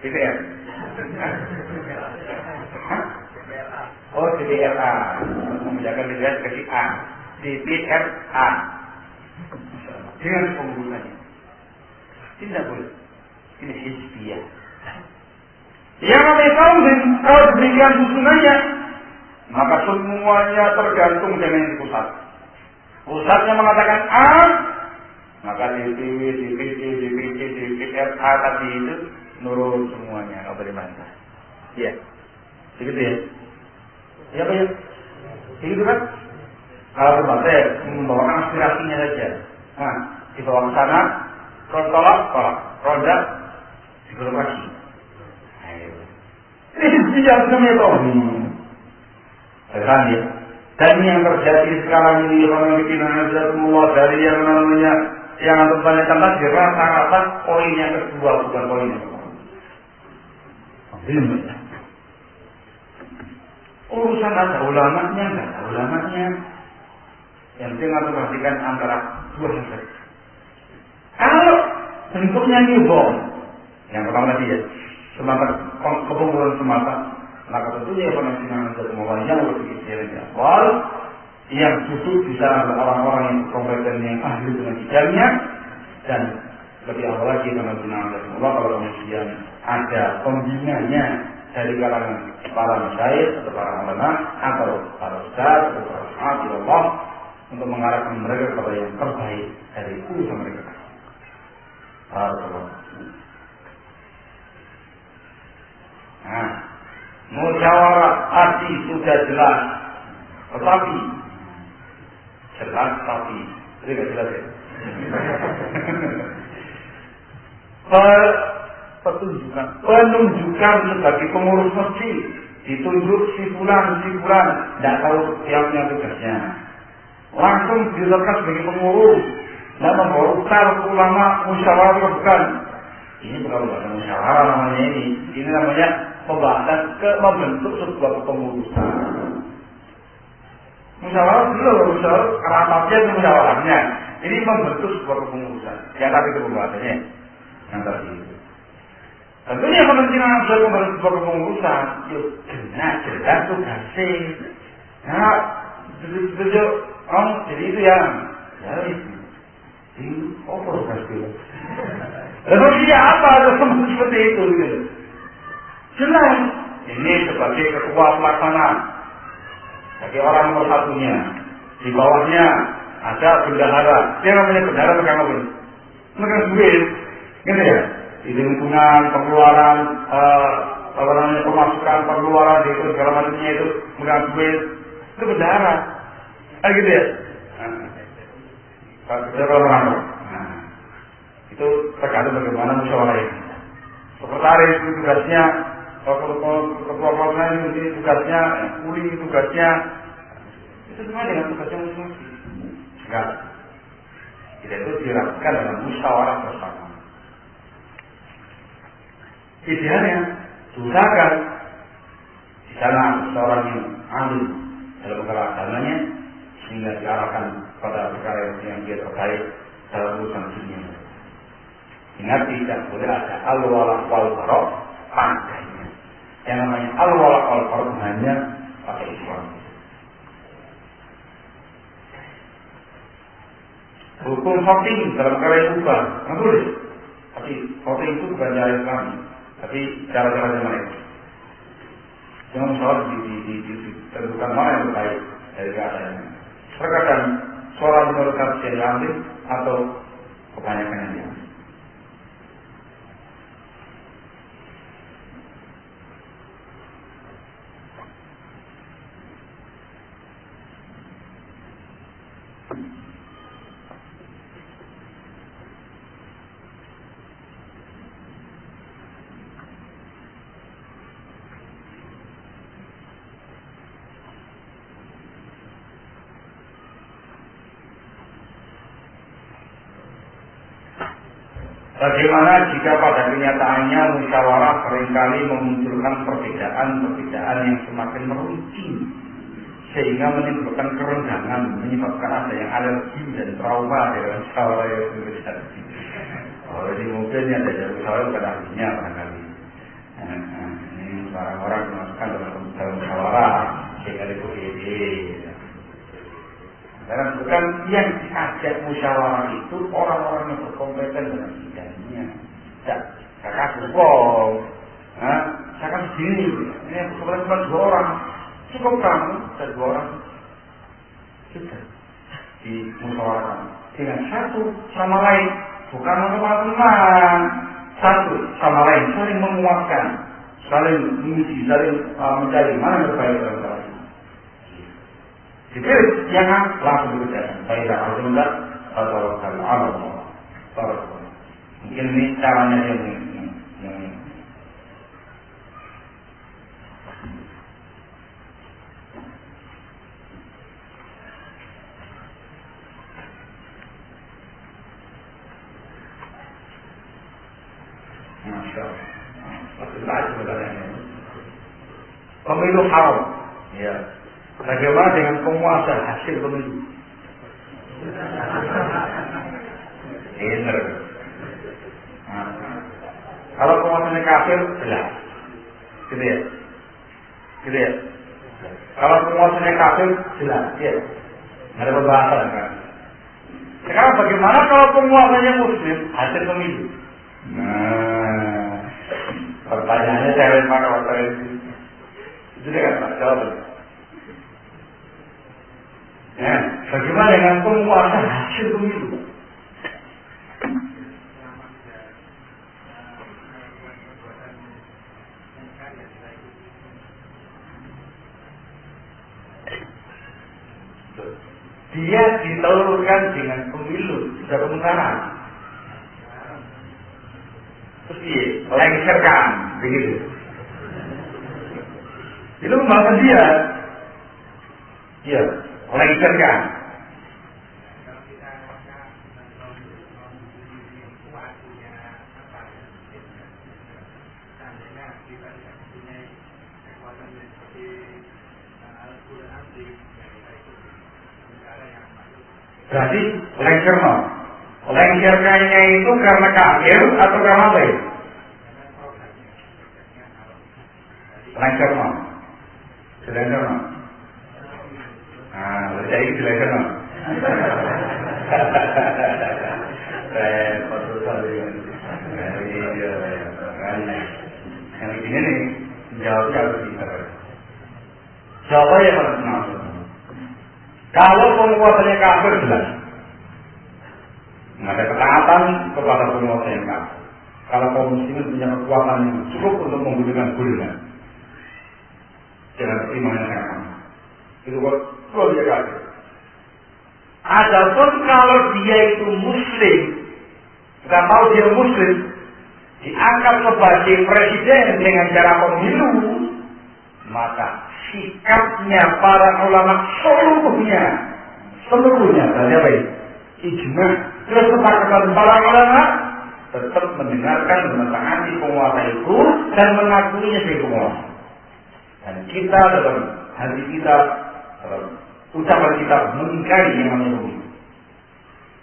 DPR. Oh, DPRA, menjaga negara kasih A, DPRA dengan pengurusannya. Tidak boleh. Ini hizbiyah. Yang namanya kaum kalau diberikan susunannya, maka semuanya tergantung dengan pusat. Pusatnya mengatakan A, maka DPW, DPC, DPC, DPRA tadi itu nurut semuanya, nggak boleh bantah. Iya, begitu ya. Iya Pak ya, begitu kan? Kalau berbantah membawakan aspirasinya saja. Nah, dibawa ke sana, tolak, roda, digelokasi. Ini yang namanya Tommy. Kan ya. Dan yang terjadi sekarang ini orang bikinan semua dari yang namanya yang antum tanyakan tadi rata-rata poin yang kedua bukan poin yang pertama. Urusan ada ulamanya, nggak ada ulamanya. Yang penting antum perhatikan antara dua hal tadi. Kalau bentuknya newborn, yang pertama tadi ya, semata kepengurusan semata, maka tentunya penasihat dari yang lebih idealnya awal yang duduk di sana orang-orang yang kompeten yang ahli dengan bidangnya, dan lebih awal lagi penasihat dari Allah kalau kemudian ada pembinanya dari kalangan para masyayikh atau para ulama atau para ustaz atau para sahabat Allah untuk mengarahkan mereka kepada yang terbaik dari urusan mereka. Nah, musyawarah tadi sudah jelas, tetapi ini tidak jelas ya. Penunjukan sebagai pengurus masjid, ditunjuk si fulan, tidak tahu siapa tugasnya, langsung dilepas sebagai pengurus. Dan membawa ulama musyawarah bukan. Ini bukan musyawarah namanya ini. Ini namanya pembahasan membentuk sebuah kepengurusan. Musyawarah dulu, rapatnya itu musyawarahnya. Ini membentuk sebuah kepengurusan. Ya tapi itu pembahasannya. Yang tadi itu. Tentunya kepentingan sudah membentuk sebuah kepengurusan. Yuk, jelas tugasnya. Nah, tujuh jadi itu ya. Ya itu. Apa pasti? Lalu dia apa? Seperti itu. Jelas. Ini sebagai ketua pelaksana, sebagai orang nomor satunya. Di bawahnya ada bendahara. Dia namanya bendahara pegang apa? Pegang duit, gitu ya. Di lingkungan pengeluaran, pemasukan pengeluaran itu segala macamnya itu pegang duit. Itu bendahara. Gitu ya. Nah, itu tergantung bagaimana musyawarah ini. Sekretaris itu tugasnya, ketua pelaksana itu tugasnya, kuli tugasnya, itu semua dengan tugasnya masing-masing. Enggak, kita itu dirapikan dengan musyawarah bersama. Idealnya diusahakan di sana seorang yang ahli dalam perkara agamanya, sehingga diarahkan pada perkara yang dia terkait dalam urusan dunia. Ingat, tidak boleh ada al-wala wal-bara padanya. Yang namanya al-wala wal-bara hanya pada Islam. Hukum voting dalam perkara yang bukan, nggak boleh. Tapi voting itu bukan cara Islam, tapi cara-cara yang lain. Jangan salah ditentukan mana yang terbaik dari keadaannya. Terkadang suara menurutkan yang diambil atau kebanyakan yang diambil. Bagaimana jika pada kenyataannya musyawarah seringkali memunculkan perbedaan-perbedaan yang semakin meruncing sehingga menimbulkan kerenggangan, menyebabkan ada yang alergi dan trauma dengan musyawarah yang terjadi. Oh, jadi mungkin ada dari musyawarah bukan ahlinya barangkali. Ini orang-orang dimasukkan dalam musyawarah sehingga dipuji. Karena bukan yang diajak musyawarah itu orang-orang yang berkompeten dalam bidangnya. Kakak Subong, saya kan sendiri. Ini kebetulan cuma 2 orang. Cukup kamu dan 2 orang sudah dimusyawarahkan dengan satu sama lain, bukan teman-teman, satu sama lain saling menguatkan, saling mengisi, saling mencari mana yang terbaik dalam hal ini. Dipilih yang langsung dikerjakan. Baiklah, alhamdulillah, tawakkal 'ala Allah. Mungkin ini caranya yang Masya Allah. Pemilu haram. Ya. Bagaimana dengan penguasa hasil pemilu? Benar. Kalau penguasanya kafir, jelas. Gitu ya. Gitu ya. Kalau penguasanya kafir, jelas. Ya. Nggak ada pembahasan kan. Sekarang bagaimana kalau penguasanya muslim hasil pemilu? Nah, pertanyaannya saya lempar waktu itu. Itu dia kan jawaban. Ya, bagaimana dengan penguasa hasil pemilu? Dia ditelurkan dengan pemilu, sudah kemungkaran. Terus dia lengserkan, begitu. Itu membantu dia. Ya, lengserkan. Berarti lengserno. Lengserkannya itu karena kafir atau karena apa ya? Lengserno. Lengserno. Nah, berarti itu lengserno. Yang ini nih jawabnya harus bisa. Jawabannya harus masuk. Kalau penguasanya kafir jelas, nggak ada ketaatan kepada penguasa yang kafir. Kalau kaum muslimin punya kekuatan yang cukup untuk menggunakan gulungan, jangan pertimbangan yang itu kalau dia kafir. Adapun kalau dia itu muslim, nggak tahu dia muslim, diangkat sebagai presiden dengan cara pemilu, maka sikapnya para ulama seluruhnya berarti apa ini? Ijma, terus kesepakatan para ulama tetap mendengarkan dan mentaati penguasa itu dan mengakuinya sebagai penguasa. Dan kita dalam hati kita, dalam ucapan kita mengingkari yang namanya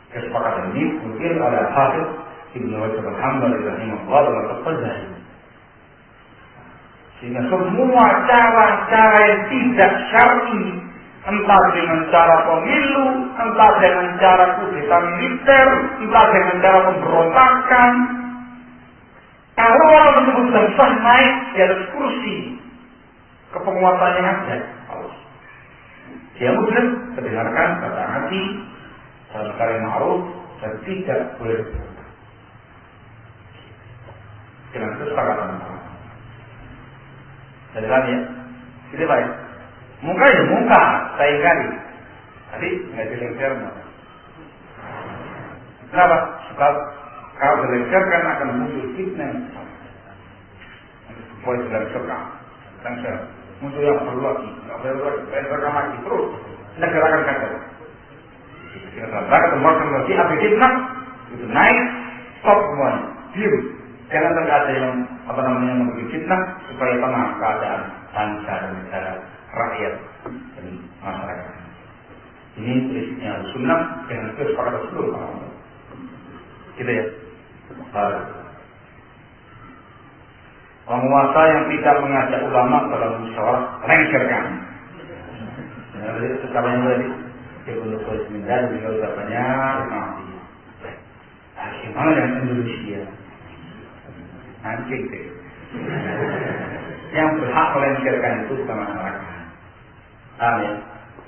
kesepakatan ini mungkin ada Hafiz Ibnu Rajab Al-Hambali rahimahullah dalam Al-Qadzai. Sehingga semua cara-cara yang tidak syar'i, entah dengan cara pemilu, entah dengan cara kudeta militer, entah dengan cara pemberontakan, kalau orang tersebut sah naik di atas kursi kepenguasaan yang ada, dia muslim, terdengarkan kata hati, dalam kalimat ma'ruf dan tidak boleh dengan kesepakatan. Jadi ya, gitu Pak ya. Muka ya muka, saya ingkari. Tadi nggak dilengser. Kenapa? Sebab kalau dilengser kan akan muncul fitnah. Boleh dilengserkan, lengser. Muncul yang baru lagi, nggak baru lagi, lengserkan lagi terus. Negara akan kacau. Kita ketemu lagi, habis fitnah itu naik, Stop semuanya, diam. Jangan sampai ada yang membuat fitnah supaya tenang keadaan bangsa dan negara, rakyat dan masyarakat. Ini prinsipnya sunnah dengan kesepakatan seluruh ulama. Gitu ya. Penguasa yang tidak mengajak ulama dalam musyawarah lengserkan. Sekarang tadi untuk Bismillah juga sudah banyak nanti. Bagaimana dengan Indonesia? Anjing deh. Yang berhak melengserkan itu bukan masyarakat. Amin.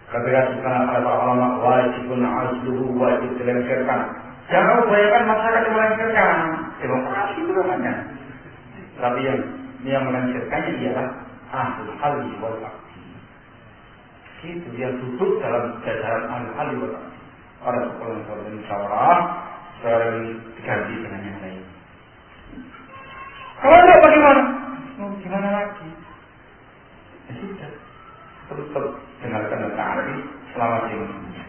Ketika disebutkan oleh para ulama wajibun asluhu wajib dilengserkan. Jangan upayakan masyarakat yang melengserkan. Demokrasi itu namanya. Tapi yang melengserkannya ialah ahlul halli wal aqdi. Itu yang duduk dalam jajaran ahlul halli wal aqdi. Pada sekolah musyawarah sering diganti dengan yang lain. Kalau tidak bagaimana? Gimana lagi? Ya sudah. Tetap dengarkan dan taati selama di dunia.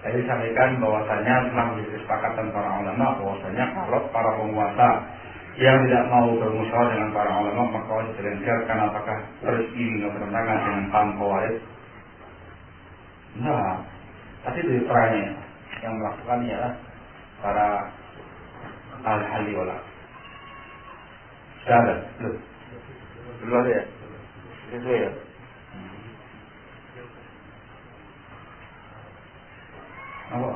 Saya sampaikan bahwasanya telah menjadi kesepakatan para ulama bahwasanya kalau para penguasa yang tidak mau bermusyawarah dengan para ulama maka wajib dilengserkan. Apakah ini bertentangan dengan paham Khawarij? Nah, tapi dari perannya yang melakukan ialah para al-halli wal aqdi. Sudah ada? Belum ada ya? Itu ya? Apa?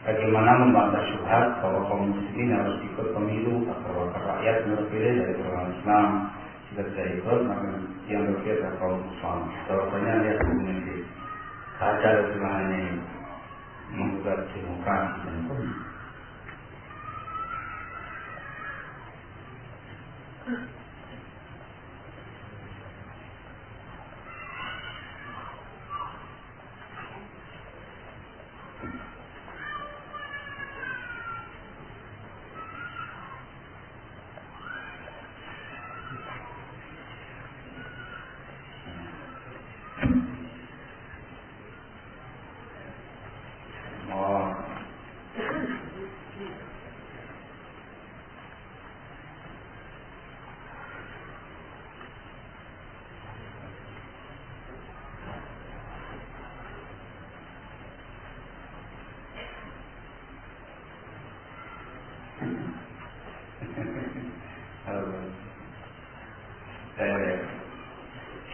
Bagaimana membantah syubhat bahwa kaum muslimin harus ikut pemilu agar wakil rakyat terpilih dari golongan Islam. Jika tidak ikut, maka yang terpilih adalah kaum Islam. Jawabannya lihat komuniti. Saja hanya menggugat demokrasi dan pemilu.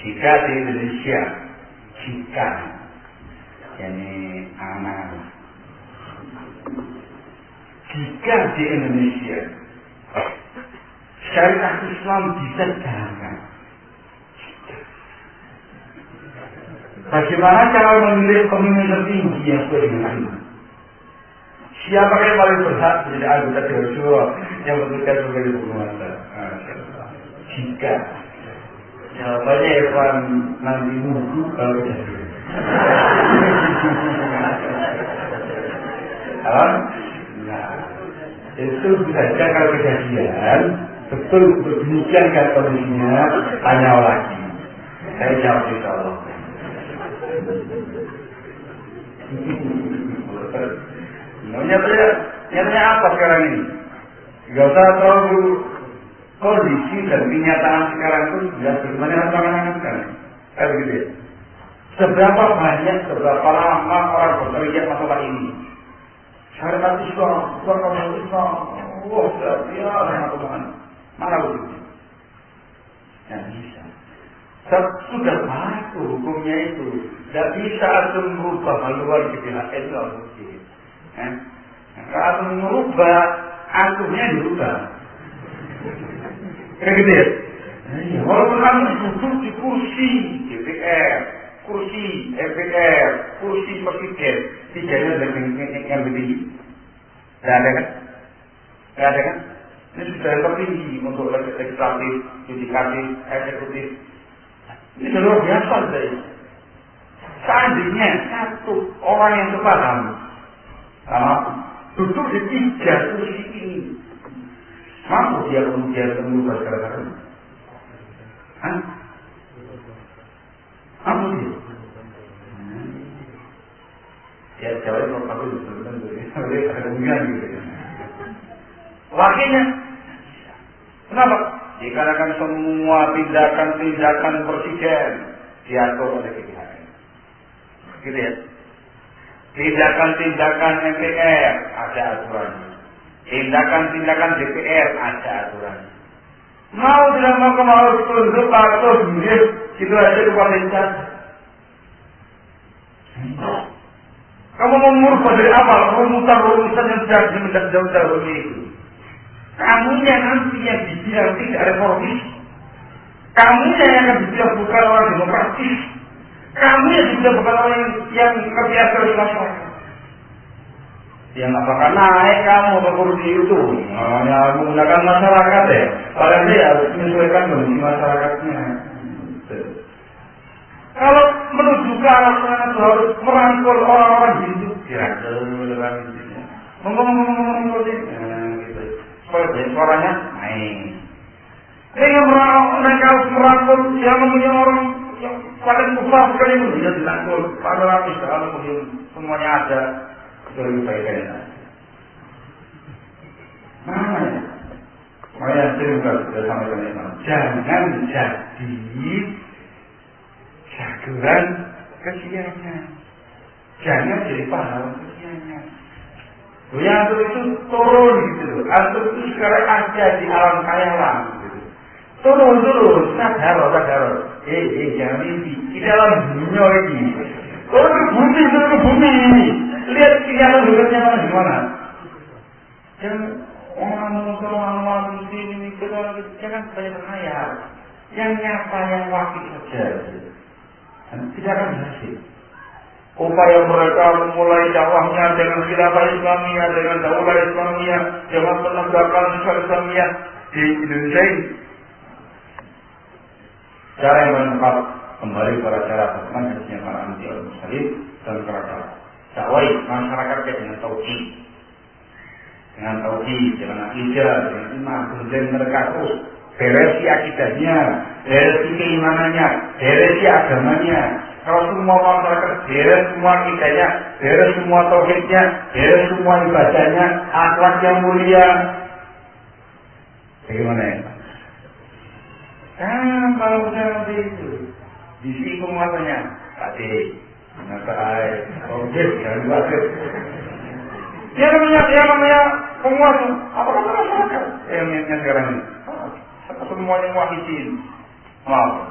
Jika di Indonesia, jika di Indonesia syariat Islam bisa dijalankan, bagaimana cara memilih pemimpin tertinggi yang sesuai dengan iman? Siapa yang paling berhak menjadi anggota Dewan yang memutuskan sebagai penguasa? Jika jawabannya Irfan nanti nunggu kalau jadi. Nah, itu bisa saja kalau kejadian betul demikian kan kondisinya, tanya lagi. Saya jawab insya Allah. Nyatanya apa sekarang ini? Gak usah terlalu kondisi dan kenyataan sekarang itu sudah bagaimana pandangan sekarang. Kayak begitu ya. Seberapa banyak, seberapa lama orang berteriak masalah ini. Syariat Islam, Islam, Islam. Wah, ya, mana begitu? Tidak bisa. Sudah baku hukumnya itu. Tidak bisa asal merubah haluan GBHN itu harus mungkin. Kalau asal merubah, akurnya dirubah. Kayak gitu ya? Walaupun kamu duduk di kursi DPR, kursi MPR, kursi presiden, tiganya yang lebih. Tidak ada kan? Tidak ada kan? Ini sudah yang tertinggi untuk legislatif, yudikatif, eksekutif. Ini sudah luar biasa saya. Seandainya satu orang yang sepaham duduk di 3 kursi ini, mampu dia kemudian mengubah segala-galanya? Hah? Mampu dia? Ya jawabnya kalau aku itu sebenarnya ada kemungkinan gitu ya. Wakilnya, kenapa? Dikarenakan semua tindakan-tindakan presiden diatur oleh GBHN. Gitu ya. Tindakan-tindakan MPR ada aturannya. Tindakan-tindakan DPR ada aturannya. Mau tidak mau tunduk patuh sendiri, itu aja kewajiban. Kamu mau merubah dari awal rumusan yang sudah jauh-jauh itu. Kamu yang nantinya dibilang tidak reformis. Kamu yang akan dibilang bukan orang demokratis. Kamu yang dibilang bukan orang yang terbiasa dengan masyarakat. Yang apakah naik kamu ke kursi itu? Hanya menggunakan masyarakat ya. Padahal dia harus menyesuaikan kondisi masyarakatnya. Kalau menuju ke arah sana harus merangkul orang-orang Hindu. Dirangkul dengan Hindunya. Ngomong-ngomong gitu. Suaranya main. Dengan mereka harus merangkul yang mempunyai orang yang paling besar sekali itu tidak dirangkul. Padahal kalau semuanya ada. Lebih baiknya. Mana ya? Makanya saya juga sudah sampaikan ini. Jangan jadi jagoan kesiannya. Jangan jadi pahlawan kesiannya. Yang itu turun gitu. Atur itu sekarang ada di alam khayalan gitu. Turun, sadar. Jangan mimpi. Di dalam dunia ini. Turun ke bumi. Lihat kenyataan dunia gimana. Jangan orang ini jangan banyak khayal. Yang nyata yang wakil saja. Tidak akan berhasil. Upaya mereka memulai dakwahnya dengan khilafah Islamiyah, dengan daulah Islamiyah, dengan penegakan Islamiyah di Indonesia ini. Cara yang lengkap kembali pada cara manhajnya para anti al-muslim dan kerajaan. Dakwai masyarakat dengan tauhid, dengan akidah, dengan iman, kemudian mereka terus beresi akidahnya, beresi keimanannya, beresi agamanya. Kalau semua masyarakat beres semua akidahnya, beres semua tauhidnya, beres semua ibadahnya, akhlak yang mulia, bagaimana ya? Kalau seperti itu, diisi penguasanya, tadi. Maka jangan khawatir. Dia namanya penguasa. Apa kata masyarakat? Yang sekarang ini. Semuanya wahidin. Mau?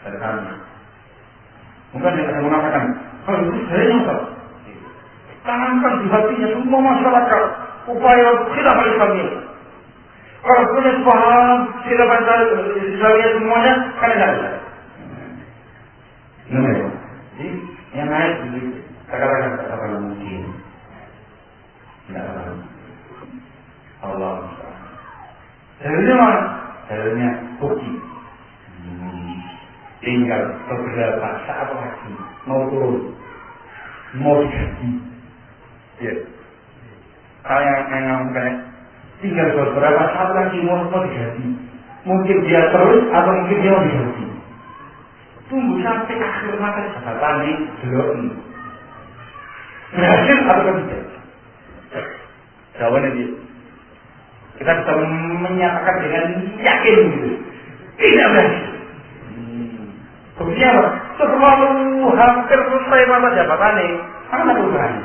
Sederhana. Mungkin dia akan mengatakan, kalau itu saya nyata. Tanamkan di hatinya semua masyarakat upaya khilafah Islamiyah. Kalau punya paham khilafah Islamiyah semuanya, kan tidak ada. Jadi yang naik begitu. Katakan tak akan mungkin. Tidak akan. Allah. Dalilnya mana? Dalilnya bukti. Tinggal beberapa saat lagi mau turun, mau diganti. Ya. Yang tinggal beberapa saat lagi mau diganti. Mungkin dia terus atau mungkin dia mau diganti. Tunggu sampai akhir masa jabatan ini belum berhasil atau tidak? Jawabannya dia Kita bisa menyatakan dengan yakin gitu. Tidak berhasil. Buktinya apa? Terlalu hampir selesai masa jabatannya. Mana perubahannya?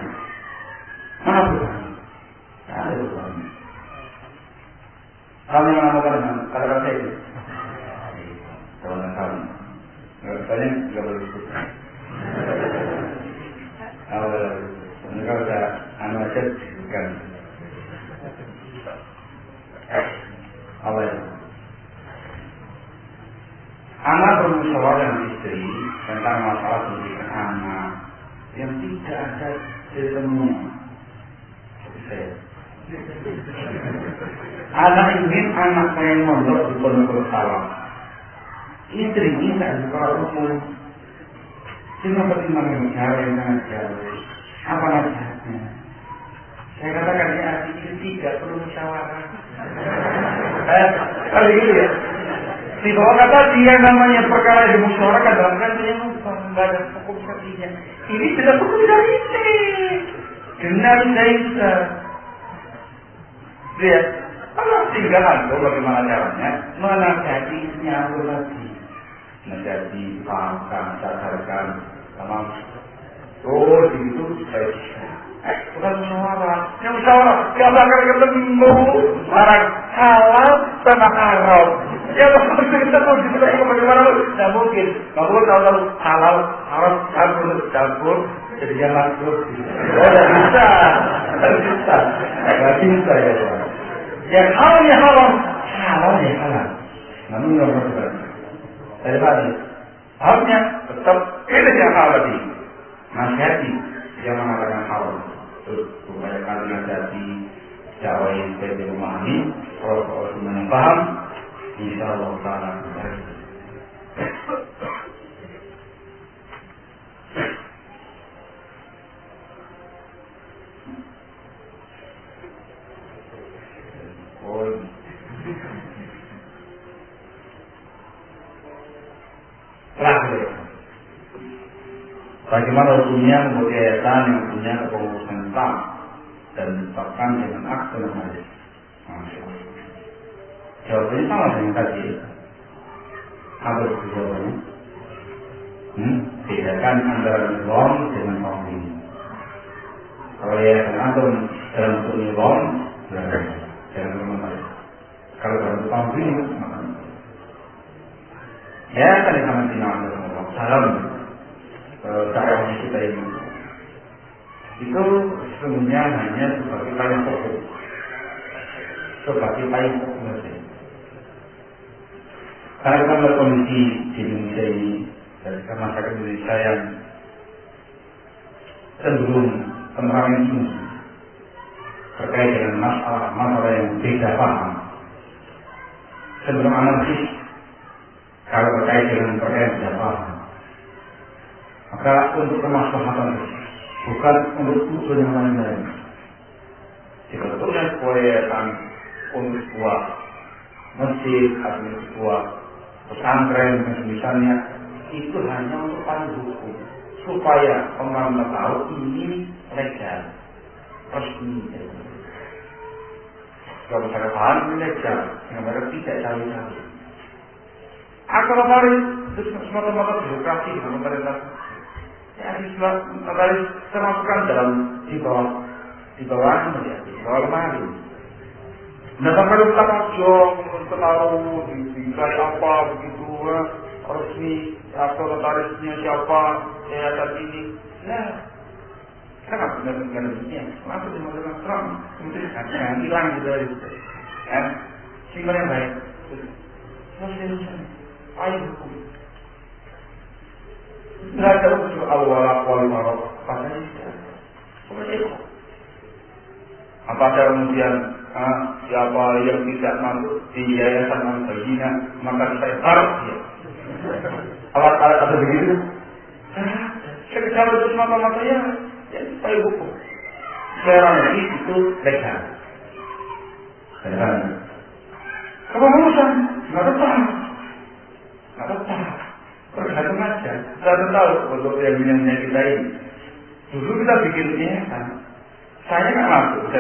Mana perubahannya? Tidak ada perubahannya. Kamu yang menamakan kata-kata saya itu? Kawan kamu. Katanya tidak boleh disebut. Kalau sudah anu aja disebutkan. Apa itu? Anak bermusyawarah dengan istri tentang masalah pendidikan anak yang tidak ada ilmunya. Saya. Anak ingin anak saya mondok di pondok salam. Istri ini tak sekolah umum. Cuma pertimbangan cara yang sangat jauh. Apa nasihatnya? Saya katakan ya, itu tidak perlu musyawarah. Kalau gitu ya. Di bawah kata dia namanya perkara yang dimusyawarahkan dalam kan yang tidak ada hukum sepertinya. Ini tidak perlu dari ini. Benar saya. Lihat, kalau tinggal itu bagaimana caranya menasihati istrinya lagi, menjadi pahamkan, sadarkan, sama terus itu baiknya. Bukan musyawarah, yang musyawarah, yang akan ketemu barang halal sama haram. Ya kalau kita mau diskusi bagaimana? Tidak mungkin. Nggak boleh tahu halal, haram, campur, jadi jangan masuk. Oh, tidak bisa, tidak bisa ya. Yang halalnya haram, halalnya halal. Namun nggak boleh. Daripada harusnya tetap pilih yang halal tadi. Nasihati yang mengatakan haram. Terus kebanyakan nasihati cara yang saya memahami. Kalau semua yang paham. InsyaAllah ta'ala bagaimana hukumnya membuat yayasan yang punya kepengurusan bank dan ditetapkan dengan akte notaris? Jawabannya sama dengan tadi. Apa itu jawabannya? Bedakan antara nilon dengan tanzim. Kalau yayasan antum dalam bentuk nilon, jangan notaris. Kalau dalam bentuk tanzim, ya tadi sama sinar Allah. Salam. Dakwahnya kita ini itu sesungguhnya hanya sebagai payung pokok, sebagai payung pokok saja. Karena kita melihat kondisi di Indonesia ini dan masyarakat Indonesia yang cenderung penerangan tinggi terkait dengan masalah yang beda paham, cenderung anarkis kalau terkait dengan perkara yang beda paham. Maka untuk kemaslahatan bukan untuk tujuan yang lain-lain. Jika betulnya sebuah yayasan untuk sebuah masjid atau sebuah pesantren misalnya, itu hanya untuk payung hukum supaya pemerintah tahu ini legal, resmi. Kalau masyarakat paham ini legal, yang mereka tidak cawe-cawe. Akal notaris itu semata-mata birokrasi dengan pemerintah. Ya, notaris termasukkan dalam di bawah lemari. Mendapatkan utang ojong, menaruh di kali apa begitu, resmi atau notarisnya siapa, yayasan ini. Nah, sangat benar-benar demikian. Langsung dimasukan terang, kemudian hilang gitu dari itu. Simpan yang baik. Selesai. Ayo hukum. Tidak ada unsur awal marok. Padahal tidak. Apa ada kemudian siapa yang tidak masuk di yayasan al-Bayyinah maka saya taruh dia. Alat-alat ada begitu. Sekedar itu semata-mata ya supaya hukum. Sekarang ini itu legal. Kepengurusan nggak tetap. Tergantung aja. Kita tahu untuk yang punya kita ini. Dulu kita bikin yayasan. Saya nggak masuk,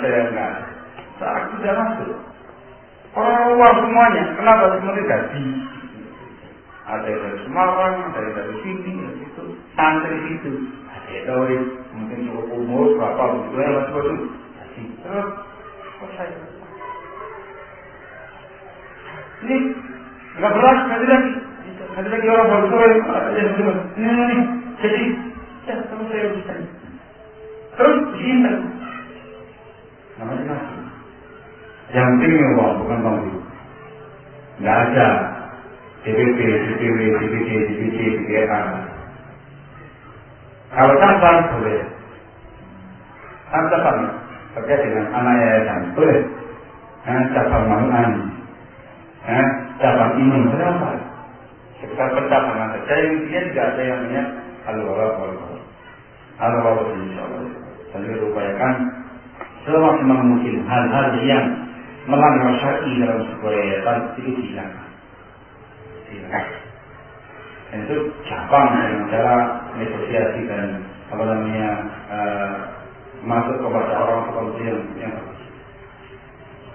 saya nggak. saat sudah masuk. Orang luar semuanya, kenapa semuanya gaji? Ada dari Semarang, ada dari sini, itu santri itu, ada dari mungkin cukup umur berapa begitu ya mas bos. Terus, kok saya? Ini nggak beras, nanti lagi orang baru sore, ini, jadi, ya kalau saya bisa. Terus begini, namanya nasi. Yang penting uang, bukan bangku. Nggak ada DPP, DPW, DPD, DPC, DPA. Kalau cabang boleh, cabang terkait dengan anak yayasan boleh, cabang mangan, cabang ini berapa? Sekitar pencabangan saja yang dia tidak ada yang namanya al-wala insyaallah. Dan kita upayakan semaksimal mungkin hal-hal yang melanggar syar'i dalam sebuah yayasan itu dihilangkan. Dan itu cabang dengan cara negosiasi dan masuk kepada orang tertentu yang bagus.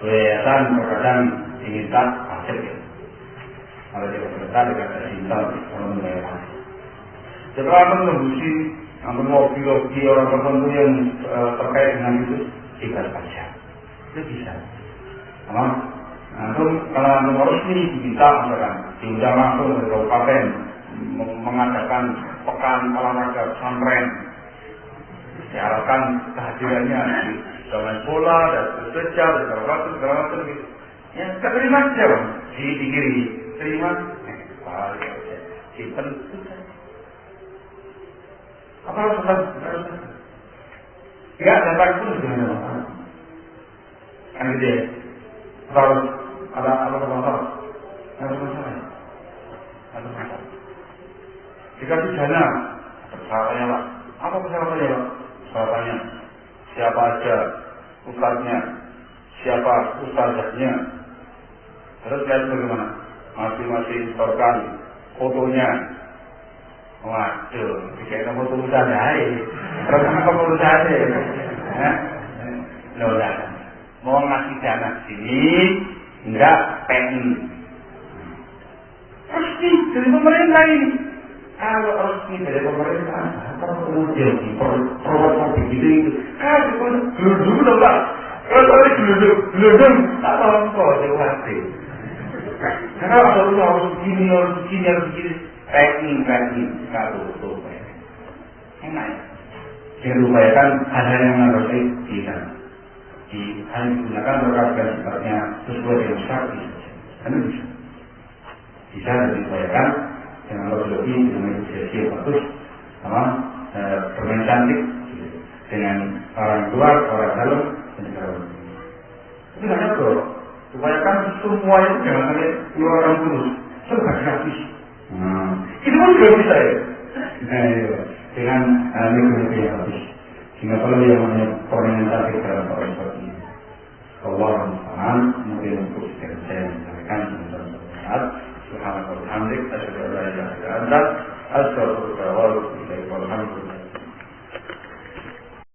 Yayasan terkadang diminta pajak ya. Kalau dia berkata dikata cinta kalau membayar pajak. Setelah menembusi lobby orang tertentu yang terkait dengan itu tidak pajak. Itu bisa. Kalau nomor resmi diminta misalkan diundang langsung dari kabupaten mengadakan pekan olahraga pesantren, diharapkan kehadirannya di jalan bola dan sejajar dan segala macam gitu. Ya kita terima saja bang, di kiri terima, simpen. Apa harus harus? Enggak datang pun sudah ada masalah. Kan gitu ya. Harus ada masalah. Ada masalah. Ada masalah. Dikasih dana, persyaratannya lah. Apa persyaratannya lah? Persyaratannya siapa aja ustaznya, siapa ustazahnya. Terus lihat bagaimana? Masing-masing sorkan fotonya. Waduh, dikira foto ustazah ini. Terus apa foto ustazah? Lola. Mau ngasih dana sini, enggak pengen. Resmi dari pemerintah ini. Kalau resmi dari pemerintah, kalau kemudian diperlukan begitu itu, kan geludung dong pak. Kalau geludung, tak tahu kok dewasa. Karena harus begini, pengen, kalau itu enak ya. Jangan lupakan ada yang mengenai kita. Hanya digunakan berkata sifatnya sesuai dengan syar'i, kan bisa diupayakan dengan lebih dengan negosiasi yang bagus, sama bermain cantik dengan orang luar, orang dalam dan segala macam. Itu hanya bro, upayakan semua itu jangan sampai keluar orang tulus, serba gratis. Itu pun juga bisa ya, dengan negosiasi yang bagus. Sehingga kalau yang namanya permainan cantik dalam orang seperti ini, Allah mungkin